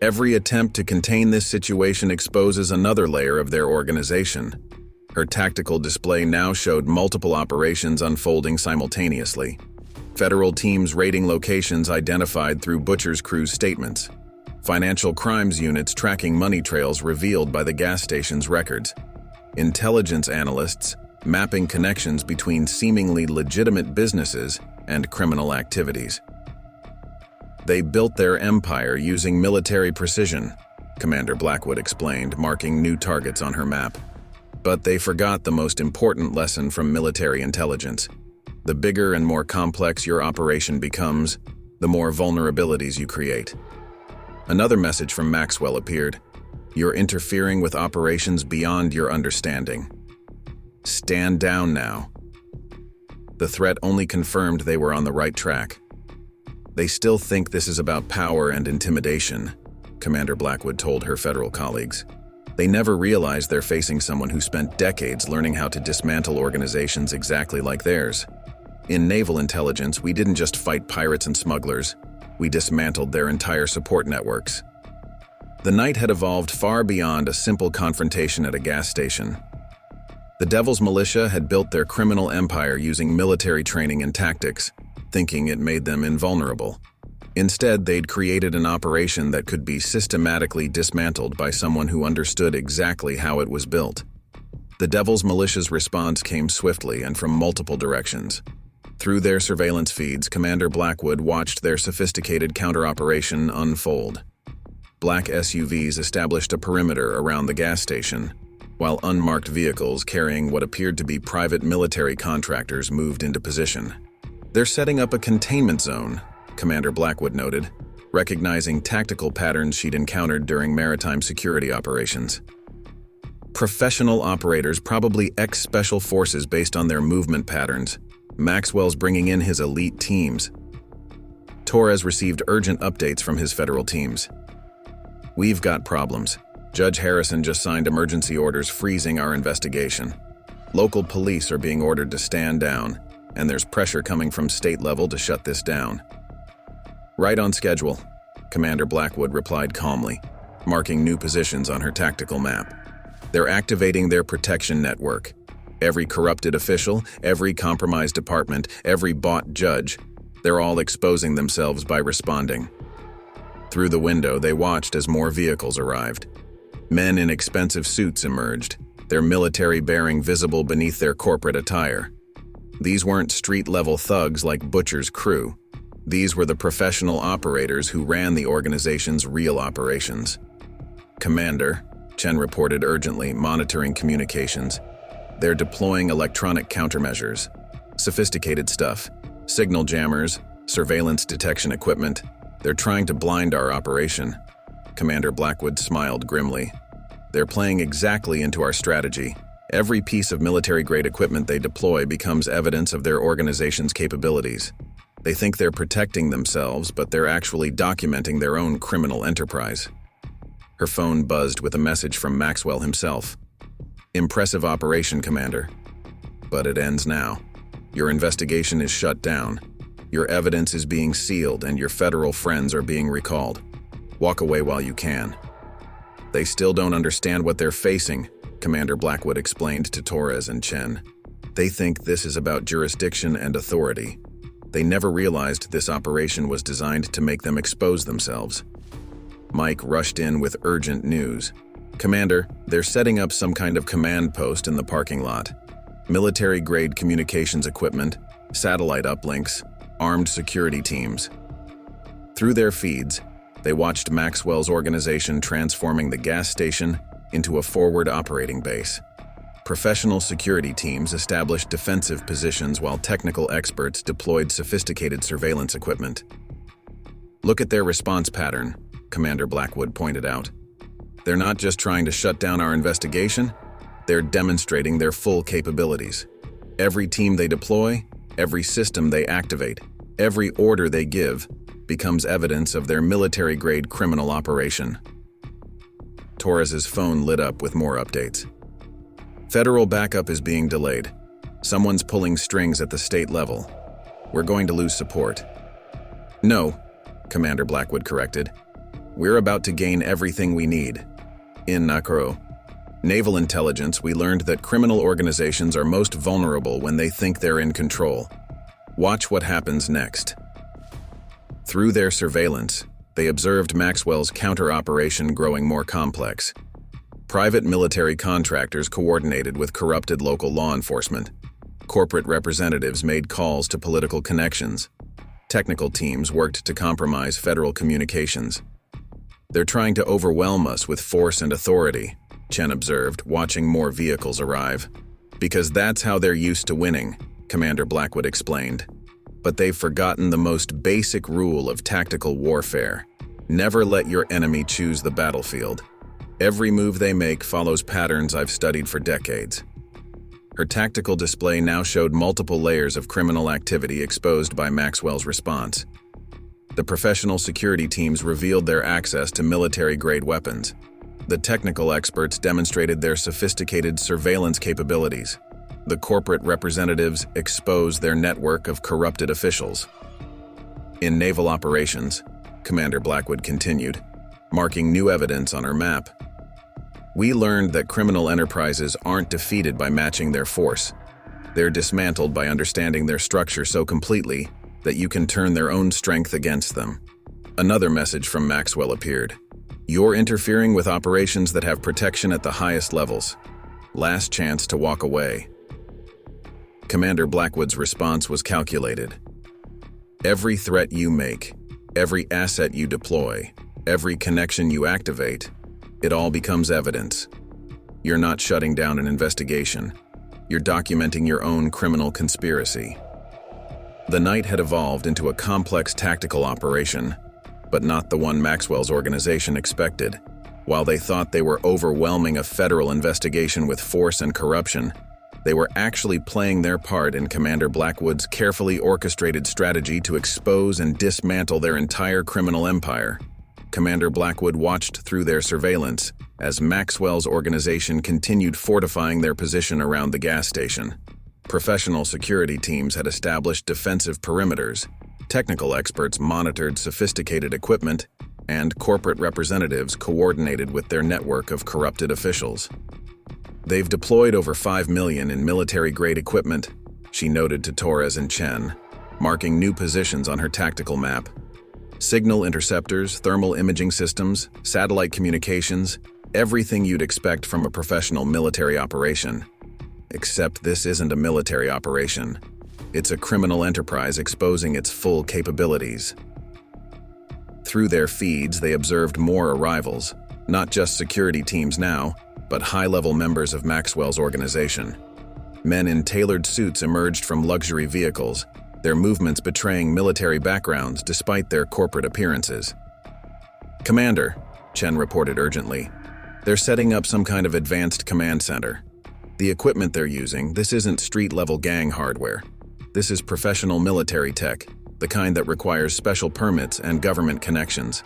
A: every attempt to contain this situation exposes another layer of their organization. Her tactical display now showed multiple operations unfolding simultaneously. Federal teams raiding locations identified through Butcher's crew's statements. Financial crimes units tracking money trails revealed by the gas station's records. Intelligence analysts mapping connections between seemingly legitimate businesses and criminal activities. They built their empire using military precision, Commander Blackwood explained, marking new targets on her map. But they forgot the most important lesson from military intelligence. The bigger and more complex your operation becomes, the more vulnerabilities you create. Another message from Maxwell appeared. You're interfering with operations beyond your understanding. Stand down now. The threat only confirmed they were on the right track. They still think this is about power and intimidation, Commander Blackwood told her federal colleagues. They never realize they're facing someone who spent decades learning how to dismantle organizations exactly like theirs. In naval intelligence, we didn't just fight pirates and smugglers. We dismantled their entire support networks. The night had evolved far beyond a simple confrontation at a gas station. The Devil's Militia had built their criminal empire using military training and tactics, thinking it made them invulnerable. Instead, they'd created an operation that could be systematically dismantled by someone who understood exactly how it was built. The Devil's Militia's response came swiftly and from multiple directions. Through their surveillance feeds, Commander Blackwood watched their sophisticated counter-operation unfold. Black SUVs established a perimeter around the gas station, while unmarked vehicles carrying what appeared to be private military contractors moved into position. They're setting up a containment zone, Commander Blackwood noted, recognizing tactical patterns she'd encountered during maritime security operations. Professional operators, probably ex-special forces based on their movement patterns. Maxwell's bringing in his elite teams. Torres received urgent updates from his federal teams. We've got problems. Judge Harrison just signed emergency orders freezing our investigation. Local police are being ordered to stand down, and there's pressure coming from state level to shut this down. Right on schedule, Commander Blackwood replied calmly, marking new positions on her tactical map. They're activating their protection network. Every corrupted official, every compromised department, every bought judge, they're all exposing themselves by responding. Through the window, they watched as more vehicles arrived. Men in expensive suits emerged, their military bearing visible beneath their corporate attire. These weren't street-level thugs like Butcher's crew. These were the professional operators who ran the organization's real operations. Commander, Chen reported urgently, monitoring communications. They're deploying electronic countermeasures. Sophisticated stuff. Signal jammers, surveillance detection equipment. They're trying to blind our operation. Commander Blackwood smiled grimly. They're playing exactly into our strategy. Every piece of military-grade equipment they deploy becomes evidence of their organization's capabilities. They think they're protecting themselves, but they're actually documenting their own criminal enterprise. Her phone buzzed with a message from Maxwell himself. Impressive operation, Commander. But it ends now. Your investigation is shut down. Your evidence is being sealed and your federal friends are being recalled. Walk away while you can. They still don't understand what they're facing, Commander Blackwood explained to Torres and Chen. They think this is about jurisdiction and authority. They never realized this operation was designed to make them expose themselves. Mike rushed in with urgent news. Commander, they're setting up some kind of command post in the parking lot. Military-grade communications equipment, satellite uplinks, armed security teams. Through their feeds, they watched Maxwell's organization transforming the gas station into a forward operating base. Professional security teams established defensive positions while technical experts deployed sophisticated surveillance equipment. Look at their response pattern, Commander Blackwood pointed out. They're not just trying to shut down our investigation, they're demonstrating their full capabilities. Every team they deploy, every system they activate, every order they give becomes evidence of their military-grade criminal operation. Torres's phone lit up with more updates. Federal backup is being delayed. Someone's pulling strings at the state level. We're going to lose support. No, Commander Blackwood corrected. We're about to gain everything we need. In Nakro, Naval Intelligence, we learned that criminal organizations are most vulnerable when they think they're in control. Watch what happens next. Through their surveillance, they observed Maxwell's counter-operation growing more complex. Private military contractors coordinated with corrupted local law enforcement. Corporate representatives made calls to political connections. Technical teams worked to compromise federal communications. They're trying to overwhelm us with force and authority, Chen observed, watching more vehicles arrive. Because that's how they're used to winning, Commander Blackwood explained. But they've forgotten the most basic rule of tactical warfare. Never let your enemy choose the battlefield. Every move they make follows patterns I've studied for decades. Her tactical display now showed multiple layers of criminal activity exposed by Maxwell's response. The professional security teams revealed their access to military-grade weapons. The technical experts demonstrated their sophisticated surveillance capabilities. The corporate representatives exposed their network of corrupted officials. In naval operations, Commander Blackwood continued, marking new evidence on her map. We learned that criminal enterprises aren't defeated by matching their force. They're dismantled by understanding their structure so completely that you can turn their own strength against them. Another message from Maxwell appeared. You're interfering with operations that have protection at the highest levels. Last chance to walk away. Commander Blackwood's response was calculated. Every threat you make, every asset you deploy, every connection you activate, it all becomes evidence. You're not shutting down an investigation. You're documenting your own criminal conspiracy. The night had evolved into a complex tactical operation, but not the one Maxwell's organization expected. While they thought they were overwhelming a federal investigation with force and corruption, they were actually playing their part in Commander Blackwood's carefully orchestrated strategy to expose and dismantle their entire criminal empire. Commander Blackwood watched through their surveillance as Maxwell's organization continued fortifying their position around the gas station. Professional security teams had established defensive perimeters, technical experts monitored sophisticated equipment, and corporate representatives coordinated with their network of corrupted officials. They've deployed over $5 million in military-grade equipment, she noted to Torres and Chen, marking new positions on her tactical map. Signal interceptors, thermal imaging systems, satellite communications, everything you'd expect from a professional military operation. Except this isn't a military operation. It's a criminal enterprise exposing its full capabilities. Through their feeds, they observed more arrivals, not just security teams now, but high-level members of Maxwell's organization. Men in tailored suits emerged from luxury vehicles, their movements betraying military backgrounds despite their corporate appearances. Commander, Chen reported urgently, they're setting up some kind of advanced command center. The equipment they're using, this isn't street-level gang hardware. This is professional military tech, the kind that requires special permits and government connections.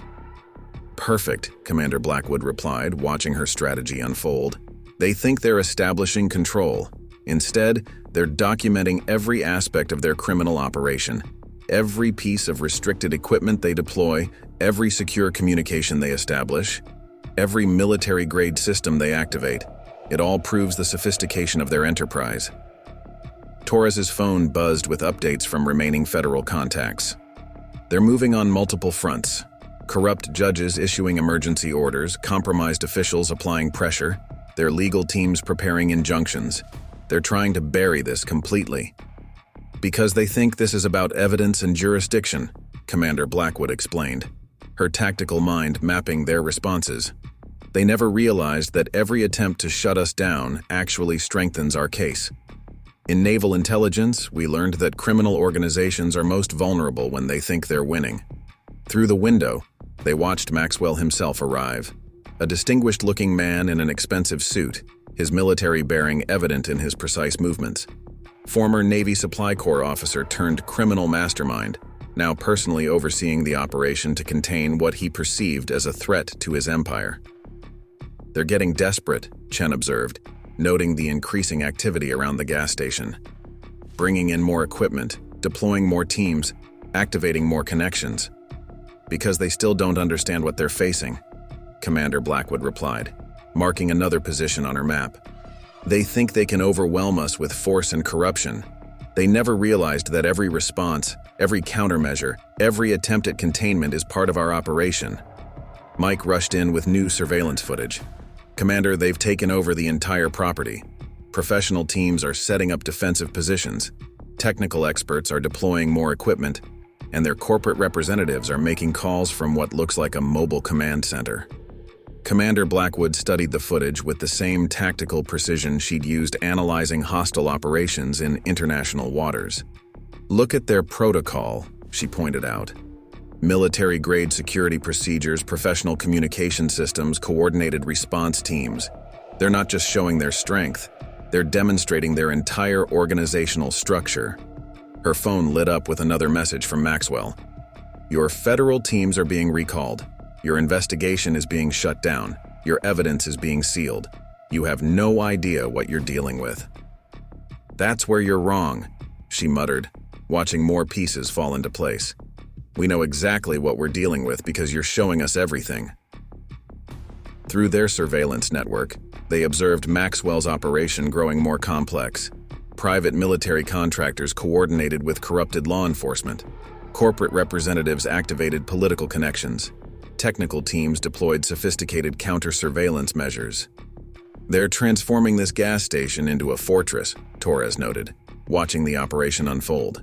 A: Perfect, Commander Blackwood replied, watching her strategy unfold. They think they're establishing control. Instead, they're documenting every aspect of their criminal operation. Every piece of restricted equipment they deploy, every secure communication they establish, every military-grade system they activate. It all proves the sophistication of their enterprise. Torres's phone buzzed with updates from remaining federal contacts. They're moving on multiple fronts. Corrupt judges issuing emergency orders, compromised officials applying pressure, their legal teams preparing injunctions. They're trying to bury this completely. Because they think this is about evidence and jurisdiction, Commander Blackwood explained, her tactical mind mapping their responses. They never realized that every attempt to shut us down actually strengthens our case. In naval intelligence, we learned that criminal organizations are most vulnerable when they think they're winning. Through the window, they watched Maxwell himself arrive. A distinguished-looking man in an expensive suit, his military bearing evident in his precise movements. Former Navy Supply Corps officer turned criminal mastermind, now personally overseeing the operation to contain what he perceived as a threat to his empire. They're getting desperate, Chen observed. noting the increasing activity around the gas station. Bringing in more equipment, deploying more teams, activating more connections. Because they still don't understand what they're facing, Commander Blackwood replied, marking another position on her map. They think they can overwhelm us with force and corruption. They never realized that every response, every countermeasure, every attempt at containment is part of our operation. Mike rushed in with new surveillance footage. Commander, they've taken over the entire property. Professional teams are setting up defensive positions. Technical experts are deploying more equipment, and their corporate representatives are making calls from what looks like a mobile command center. Commander Blackwood studied the footage with the same tactical precision she'd used analyzing hostile operations in international waters. Look at their protocol, she pointed out. Military-grade security procedures, professional communication systems, coordinated response teams. They're not just showing their strength, they're demonstrating their entire organizational structure. Her phone lit up with another message from Maxwell. Your federal teams are being recalled. Your investigation is being shut down. Your evidence is being sealed. You have no idea what you're dealing with. That's where you're wrong, she muttered, watching more pieces fall into place. We know exactly what we're dealing with because you're showing us everything. Through their surveillance network, they observed Maxwell's operation growing more complex. Private military contractors coordinated with corrupted law enforcement. Corporate representatives activated political connections. Technical teams deployed sophisticated counter-surveillance measures. They're transforming this gas station into a fortress, Torres noted, watching the operation unfold.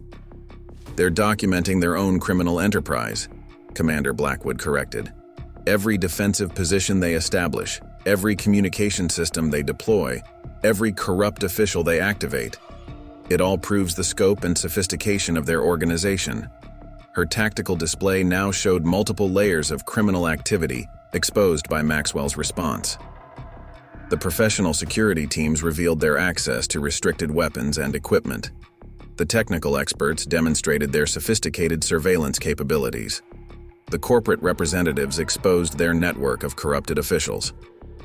A: They're documenting their own criminal enterprise, Commander Blackwood corrected. Every defensive position they establish, every communication system they deploy, every corrupt official they activate. It all proves the scope and sophistication of their organization. Her tactical display now showed multiple layers of criminal activity exposed by Maxwell's response. The professional security teams revealed their access to restricted weapons and equipment. The technical experts demonstrated their sophisticated surveillance capabilities. The corporate representatives exposed their network of corrupted officials.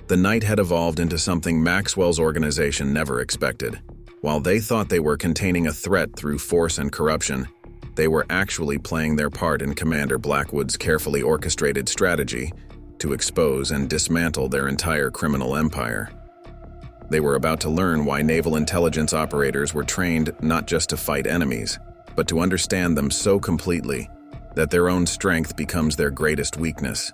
A: The night had evolved into something Maxwell's organization never expected. While they thought they were containing a threat through force and corruption, they were actually playing their part in Commander Blackwood's carefully orchestrated strategy to expose and dismantle their entire criminal empire. They were about to learn why naval intelligence operators were trained not just to fight enemies, but to understand them so completely that their own strength becomes their greatest weakness.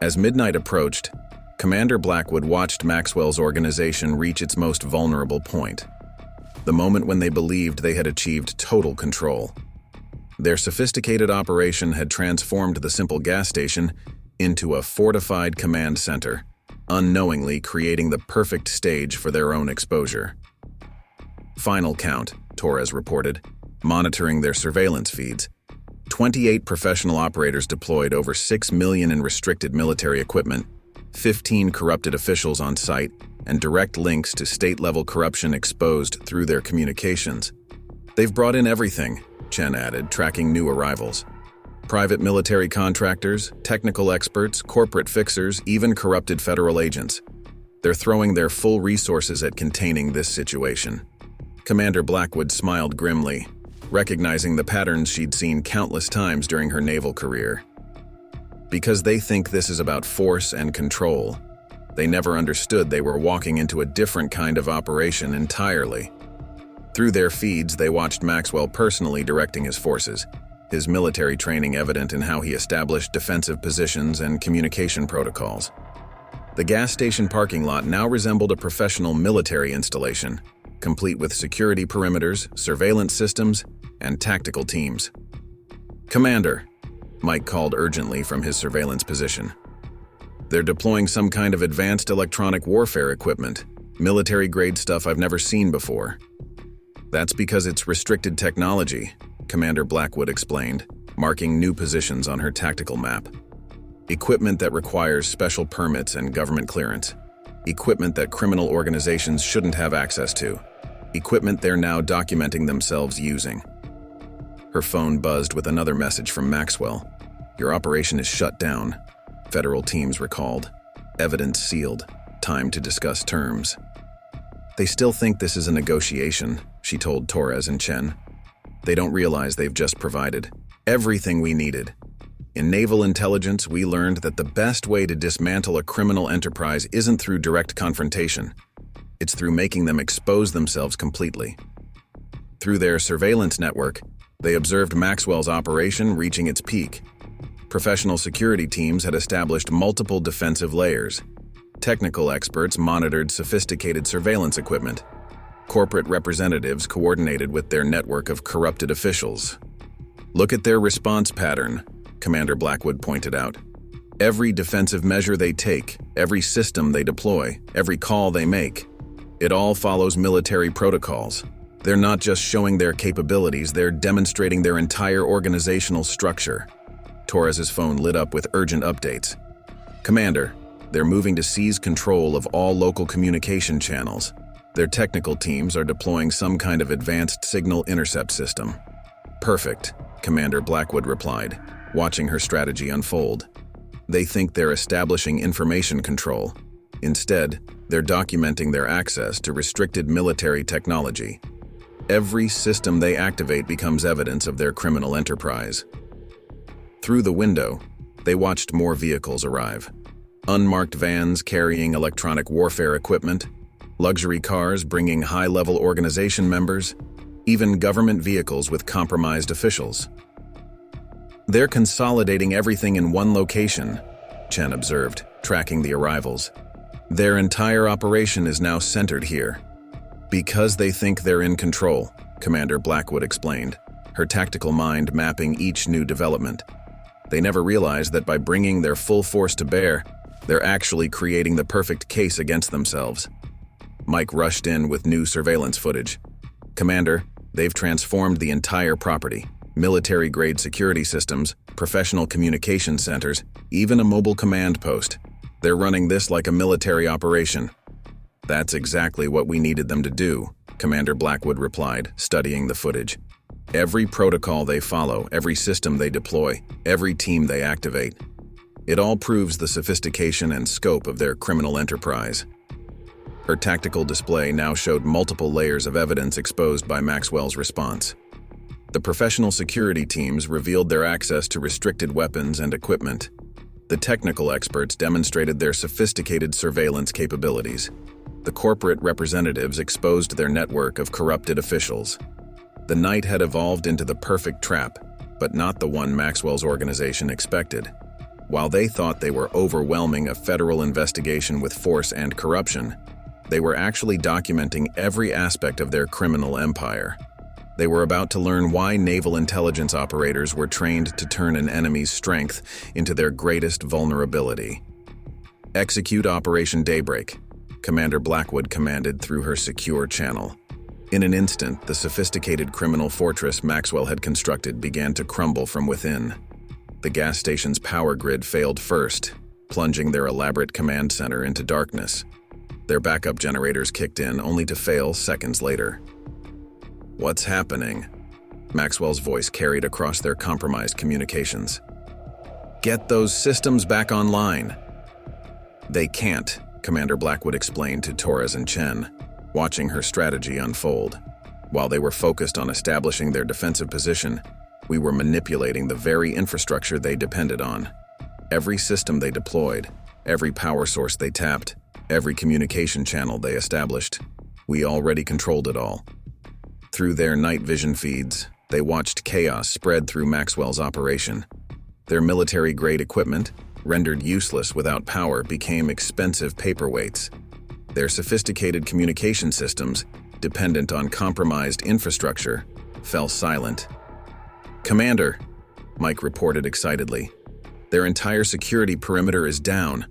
A: As midnight approached, Commander Blackwood watched Maxwell's organization reach its most vulnerable point, the moment when they believed they had achieved total control. Their sophisticated operation had transformed the simple gas station into a fortified command center, unknowingly creating the perfect stage for their own exposure. Final count, Torres reported, monitoring their surveillance feeds. 28 professional operators deployed over 6 million in restricted military equipment, 15 corrupted officials on site, and direct links to state-level corruption exposed through their communications. They've brought in everything, Chen added, tracking new arrivals. Private military contractors, technical experts, corporate fixers, even corrupted federal agents. They're throwing their full resources at containing this situation. Commander Blackwood smiled grimly, recognizing the patterns she'd seen countless times during her naval career. Because they think this is about force and control, they never understood they were walking into a different kind of operation entirely. Through their feeds, they watched Maxwell personally directing his forces, his military training evident in how he established defensive positions and communication protocols. The gas station parking lot now resembled a professional military installation, complete with security perimeters, surveillance systems, and tactical teams. "Commander," Mike called urgently from his surveillance position. "They're deploying some kind of advanced electronic warfare equipment, military-grade stuff I've never seen before." "That's because it's restricted technology," Commander Blackwood explained, marking new positions on her tactical map. "Equipment that requires special permits and government clearance. Equipment that criminal organizations shouldn't have access to. Equipment they're now documenting themselves using." Her phone buzzed with another message from Maxwell. "Your operation is shut down. Federal teams recalled. Evidence sealed. Time to discuss terms." They still think this is a negotiation, she told Torres and Chen. They don't realize they've just provided everything we needed. In naval intelligence, we learned that the best way to dismantle a criminal enterprise isn't through direct confrontation. It's through making them expose themselves completely. Through their surveillance network, they observed Maxwell's operation reaching its peak. Professional security teams had established multiple defensive layers. Technical experts monitored sophisticated surveillance equipment. Corporate representatives coordinated with their network of corrupted officials. Look at their response pattern, Commander Blackwood pointed out. Every defensive measure they take, every system they deploy, every call they make, it all follows military protocols. They're not just showing their capabilities, they're demonstrating their entire organizational structure. Torres's phone lit up with urgent updates. Commander, they're moving to seize control of all local communication channels. Their technical teams are deploying some kind of advanced signal intercept system. Perfect, Commander Blackwood replied, watching her strategy unfold. They think they're establishing information control. Instead, they're documenting their access to restricted military technology. Every system they activate becomes evidence of their criminal enterprise. Through the window, they watched more vehicles arrive. Unmarked vans carrying electronic warfare equipment, luxury cars bringing high-level organization members, even government vehicles with compromised officials. They're consolidating everything in one location, Chen observed, tracking the arrivals. Their entire operation is now centered here. Because they think they're in control, Commander Blackwood explained, her tactical mind mapping each new development. They never realized that by bringing their full force to bear, they're actually creating the perfect case against themselves. Mike rushed in with new surveillance footage. Commander, they've transformed the entire property. Military-grade security systems, professional communication centers, even a mobile command post. They're running this like a military operation. That's exactly what we needed them to do, Commander Blackwood replied, studying the footage. Every protocol they follow, every system they deploy, every team they activate. It all proves the sophistication and scope of their criminal enterprise. Her tactical display now showed multiple layers of evidence exposed by Maxwell's response. The professional security teams revealed their access to restricted weapons and equipment. The technical experts demonstrated their sophisticated surveillance capabilities. The corporate representatives exposed their network of corrupted officials. The night had evolved into the perfect trap, but not the one Maxwell's organization expected. While they thought they were overwhelming a federal investigation with force and corruption, they were actually documenting every aspect of their criminal empire. They were about to learn why naval intelligence operators were trained to turn an enemy's strength into their greatest vulnerability. Execute Operation Daybreak, Commander Blackwood commanded through her secure channel. In an instant, the sophisticated criminal fortress Maxwell had constructed began to crumble from within. The gas station's power grid failed first, plunging their elaborate command center into darkness. Their backup generators kicked in, only to fail seconds later. What's happening? Maxwell's voice carried across their compromised communications. Get those systems back online. They can't, Commander Blackwood explained to Torres and Chen, watching her strategy unfold. While they were focused on establishing their defensive position, we were manipulating the very infrastructure they depended on. Every system they deployed, every power source they tapped, every communication channel they established, we already controlled it all. Through their night vision feeds, they watched chaos spread through Maxwell's operation. Their military-grade equipment, rendered useless without power, became expensive paperweights. Their sophisticated communication systems, dependent on compromised infrastructure, fell silent. Commander, Mike reported excitedly. Their entire security perimeter is down.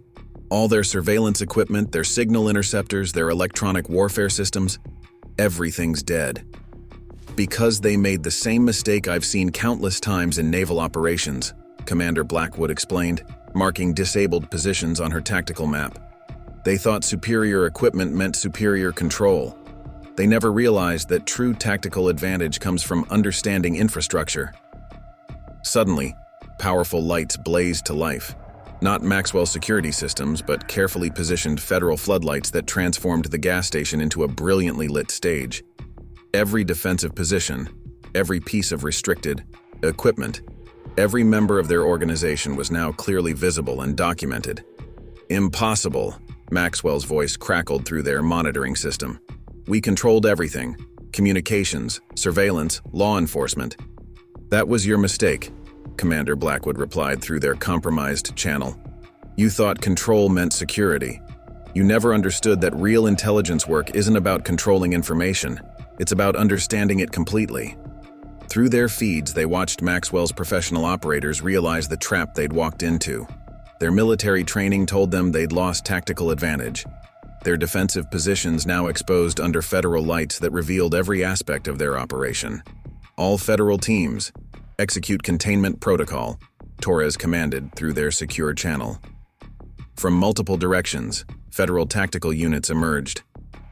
A: All their surveillance equipment, their signal interceptors, their electronic warfare systems, everything's dead. Because they made the same mistake I've seen countless times in naval operations, Commander Blackwood explained, marking disabled positions on her tactical map. They thought superior equipment meant superior control. They never realized that true tactical advantage comes from understanding infrastructure. Suddenly, powerful lights blazed to life. Not Maxwell's security systems, but carefully positioned federal floodlights that transformed the gas station into a brilliantly lit stage. Every defensive position, every piece of restricted equipment, every member of their organization was now clearly visible and documented. Impossible, Maxwell's voice crackled through their monitoring system. We controlled everything: communications, surveillance, law enforcement. That was your mistake, Commander Blackwood replied through their compromised channel. You thought control meant security. You never understood that real intelligence work isn't about controlling information. It's about understanding it completely. Through their feeds, they watched Maxwell's professional operators realize the trap they'd walked into. Their military training told them they'd lost tactical advantage. Their defensive positions now exposed under federal lights that revealed every aspect of their operation. All federal teams, execute containment protocol, Torres commanded through their secure channel. From multiple directions, federal tactical units emerged.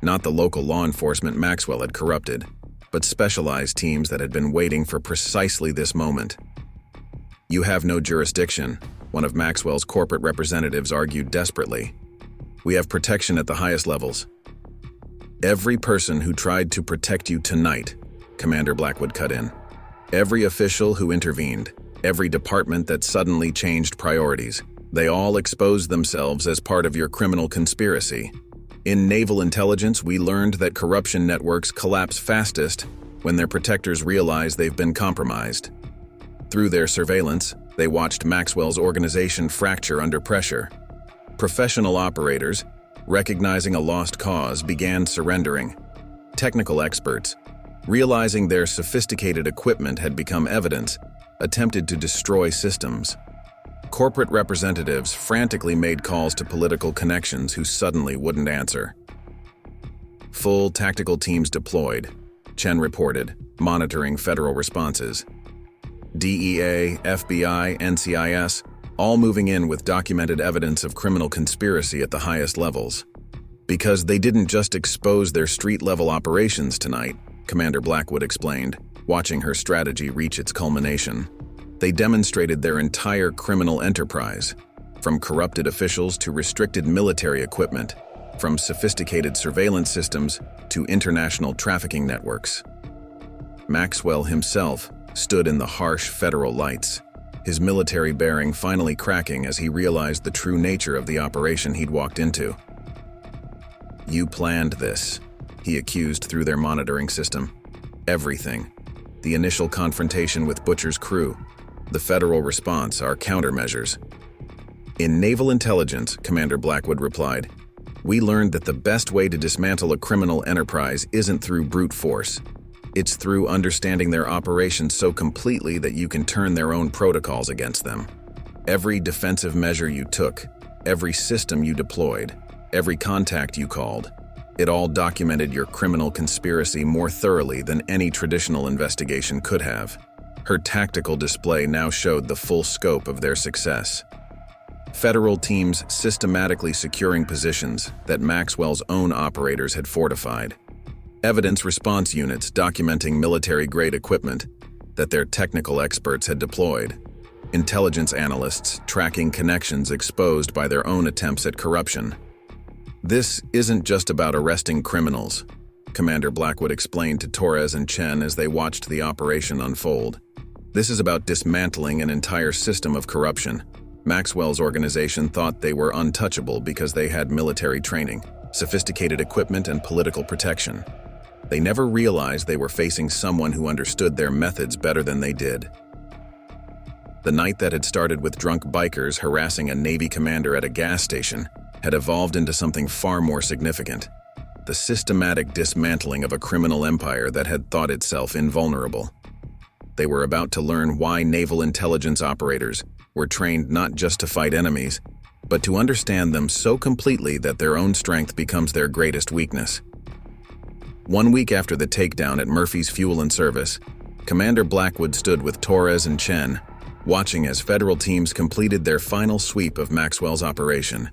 A: Not the local law enforcement Maxwell had corrupted, but specialized teams that had been waiting for precisely this moment. You have no jurisdiction, one of Maxwell's corporate representatives argued desperately. We have protection at the highest levels. Every person who tried to protect you tonight, Commander Blackwood cut in. Every official who intervened, every department that suddenly changed priorities, they all exposed themselves as part of your criminal conspiracy. In naval intelligence, we learned that corruption networks collapse fastest when their protectors realize they've been compromised. Through their surveillance, they watched Maxwell's organization fracture under pressure. Professional operators, recognizing a lost cause, began surrendering. Technical experts, realizing their sophisticated equipment had become evidence, attempted to destroy systems. Corporate representatives frantically made calls to political connections who suddenly wouldn't answer. Full tactical teams deployed, Chen reported, monitoring federal responses. DEA, FBI, NCIS, all moving in with documented evidence of criminal conspiracy at the highest levels. Because they didn't just expose their street-level operations tonight, Commander Blackwood explained, watching her strategy reach its culmination. They demonstrated their entire criminal enterprise, from corrupted officials to restricted military equipment, from sophisticated surveillance systems to international trafficking networks. Maxwell himself stood in the harsh federal lights, his military bearing finally cracking as he realized the true nature of the operation he'd walked into. You planned this, he accused through their monitoring system. Everything. The initial confrontation with Butcher's crew, the federal response, our countermeasures. In naval intelligence, Commander Blackwood replied, we learned that the best way to dismantle a criminal enterprise isn't through brute force. It's through understanding their operations so completely that you can turn their own protocols against them. Every defensive measure you took, every system you deployed, every contact you called, it all documented your criminal conspiracy more thoroughly than any traditional investigation could have. Her tactical display now showed the full scope of their success. Federal teams systematically securing positions that Maxwell's own operators had fortified. Evidence response units documenting military-grade equipment that their technical experts had deployed. Intelligence analysts tracking connections exposed by their own attempts at corruption. This isn't just about arresting criminals, Commander Blackwood explained to Torres and Chen as they watched the operation unfold. This is about dismantling an entire system of corruption. Maxwell's organization thought they were untouchable because they had military training, sophisticated equipment, and political protection. They never realized they were facing someone who understood their methods better than they did. The night that had started with drunk bikers harassing a Navy commander at a gas station had evolved into something far more significant: the systematic dismantling of a criminal empire that had thought itself invulnerable. They were about to learn why naval intelligence operators were trained not just to fight enemies, but to understand them so completely that their own strength becomes their greatest weakness. 1 week after the takedown at Murphy's Fuel and Service, Commander Blackwood stood with Torres and Chen, watching as federal teams completed their final sweep of Maxwell's operation.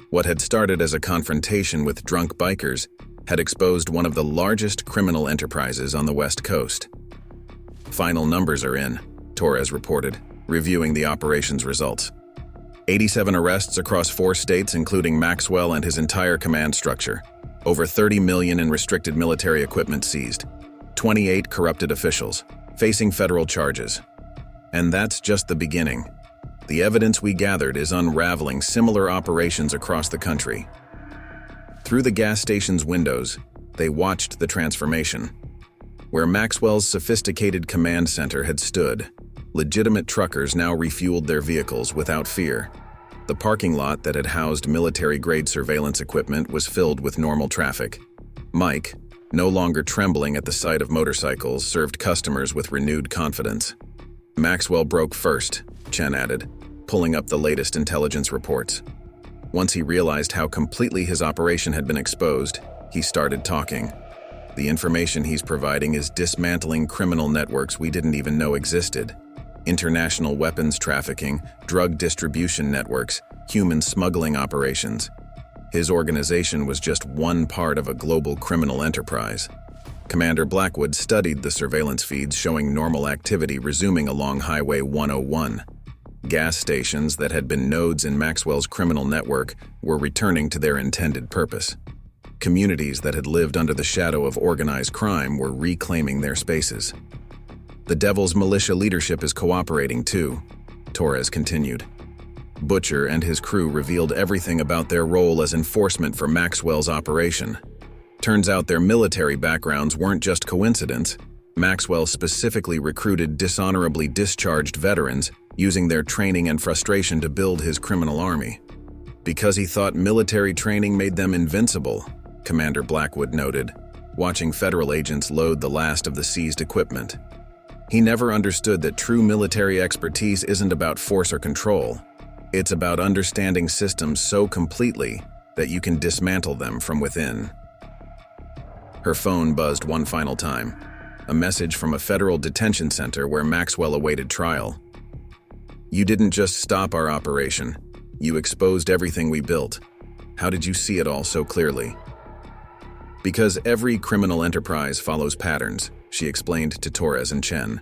A: What had started as a confrontation with drunk bikers had exposed one of the largest criminal enterprises on the West Coast. Final numbers are in, Torres reported, reviewing the operation's results. 87 arrests across 4 states, including Maxwell and his entire command structure. Over $30 million in restricted military equipment seized. 28 corrupted officials, facing federal charges. And that's just the beginning. The evidence we gathered is unraveling similar operations across the country. Through the gas station's windows, they watched the transformation. Where Maxwell's sophisticated command center had stood, legitimate truckers now refueled their vehicles without fear. The parking lot that had housed military-grade surveillance equipment was filled with normal traffic. Mike, no longer trembling at the sight of motorcycles, served customers with renewed confidence. Maxwell broke first, Chen added, pulling up the latest intelligence reports. Once he realized how completely his operation had been exposed, he started talking. The information he's providing is dismantling criminal networks we didn't even know existed. International weapons trafficking, drug distribution networks, human smuggling operations. His organization was just one part of a global criminal enterprise. Commander Blackwood studied the surveillance feeds showing normal activity resuming along Highway 101. Gas stations that had been nodes in Maxwell's criminal network were returning to their intended purpose. Communities that had lived under the shadow of organized crime were reclaiming their spaces. The Devil's Militia leadership is cooperating too, Torres continued. Butcher and his crew revealed everything about their role as enforcement for Maxwell's operation. Turns out their military backgrounds weren't just coincidence. Maxwell specifically recruited dishonorably discharged veterans, using their training and frustration to build his criminal army. Because he thought military training made them invincible, Commander Blackwood noted, watching federal agents load the last of the seized equipment. He never understood that true military expertise isn't about force or control. It's about understanding systems so completely that you can dismantle them from within. Her phone buzzed one final time. A message from a federal detention center where Maxwell awaited trial. "You didn't just stop our operation. You exposed everything we built. How did you see it all so clearly?" "Because every criminal enterprise follows patterns," she explained to Torres and Chen.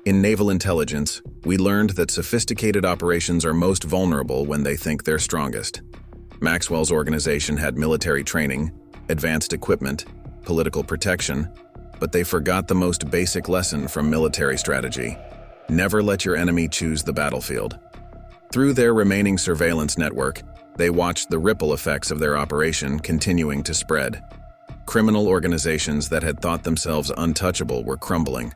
A: "In naval intelligence, we learned that sophisticated operations are most vulnerable when they think they're strongest. Maxwell's organization had military training, advanced equipment, political protection, but they forgot the most basic lesson from military strategy. Never let your enemy choose the battlefield." Through their remaining surveillance network, they watched the ripple effects of their operation continuing to spread. Criminal organizations that had thought themselves untouchable were crumbling.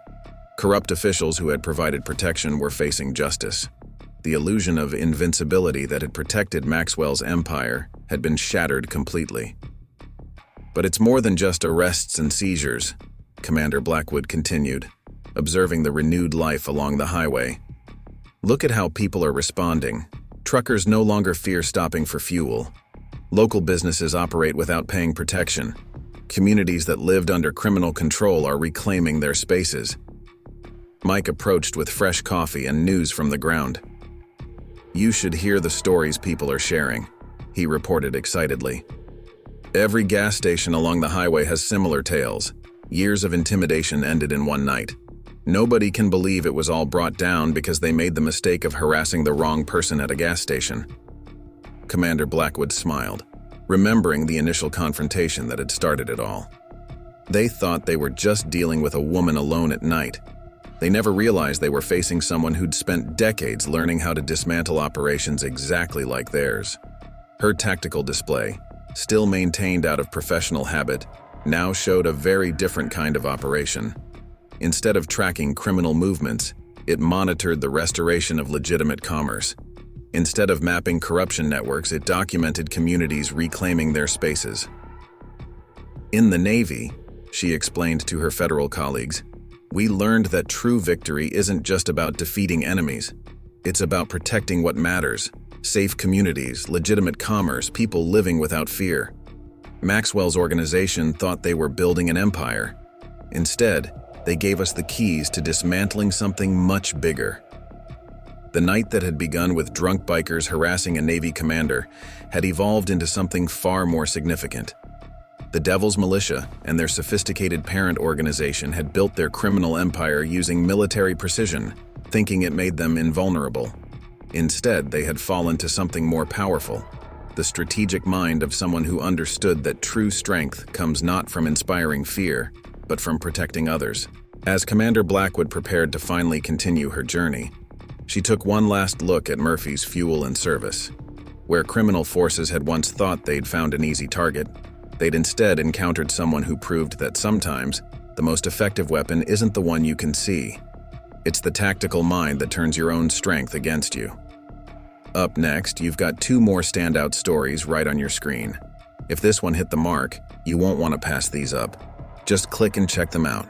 A: Corrupt officials who had provided protection were facing justice. The illusion of invincibility that had protected Maxwell's empire had been shattered completely. "But it's more than just arrests and seizures," Commander Blackwood continued, observing the renewed life along the highway. "Look at how people are responding. Truckers no longer fear stopping for fuel. Local businesses operate without paying protection. Communities that lived under criminal control are reclaiming their spaces." Mike approached with fresh coffee and news from the ground. "You should hear the stories people are sharing," he reported excitedly. "Every gas station along the highway has similar tales. Years of intimidation ended in one night. Nobody can believe it was all brought down because they made the mistake of harassing the wrong person at a gas station." Commander Blackwood smiled, remembering the initial confrontation that had started it all. They thought they were just dealing with a woman alone at night. They never realized they were facing someone who'd spent decades learning how to dismantle operations exactly like theirs. Her tactical display, still maintained out of professional habit, now showed a very different kind of operation. Instead of tracking criminal movements, it monitored the restoration of legitimate commerce. Instead of mapping corruption networks, it documented communities reclaiming their spaces. "In the Navy," she explained to her federal colleagues, "we learned that true victory isn't just about defeating enemies. It's about protecting what matters: safe communities, legitimate commerce, people living without fear." Maxwell's organization thought they were building an empire. Instead, they gave us the keys to dismantling something much bigger. The night that had begun with drunk bikers harassing a Navy commander had evolved into something far more significant. The Devil's Militia and their sophisticated parent organization had built their criminal empire using military precision, thinking it made them invulnerable. Instead, they had fallen to something more powerful, the strategic mind of someone who understood that true strength comes not from inspiring fear, but from protecting others. As Commander Blackwood prepared to finally continue her journey, she took one last look at Murphy's Fuel and Service. Where criminal forces had once thought they'd found an easy target, they'd instead encountered someone who proved that sometimes the most effective weapon isn't the one you can see. It's the tactical mind that turns your own strength against you. Up next, you've got two more standout stories right on your screen. If this one hit the mark, you won't want to pass these up. Just click and check them out.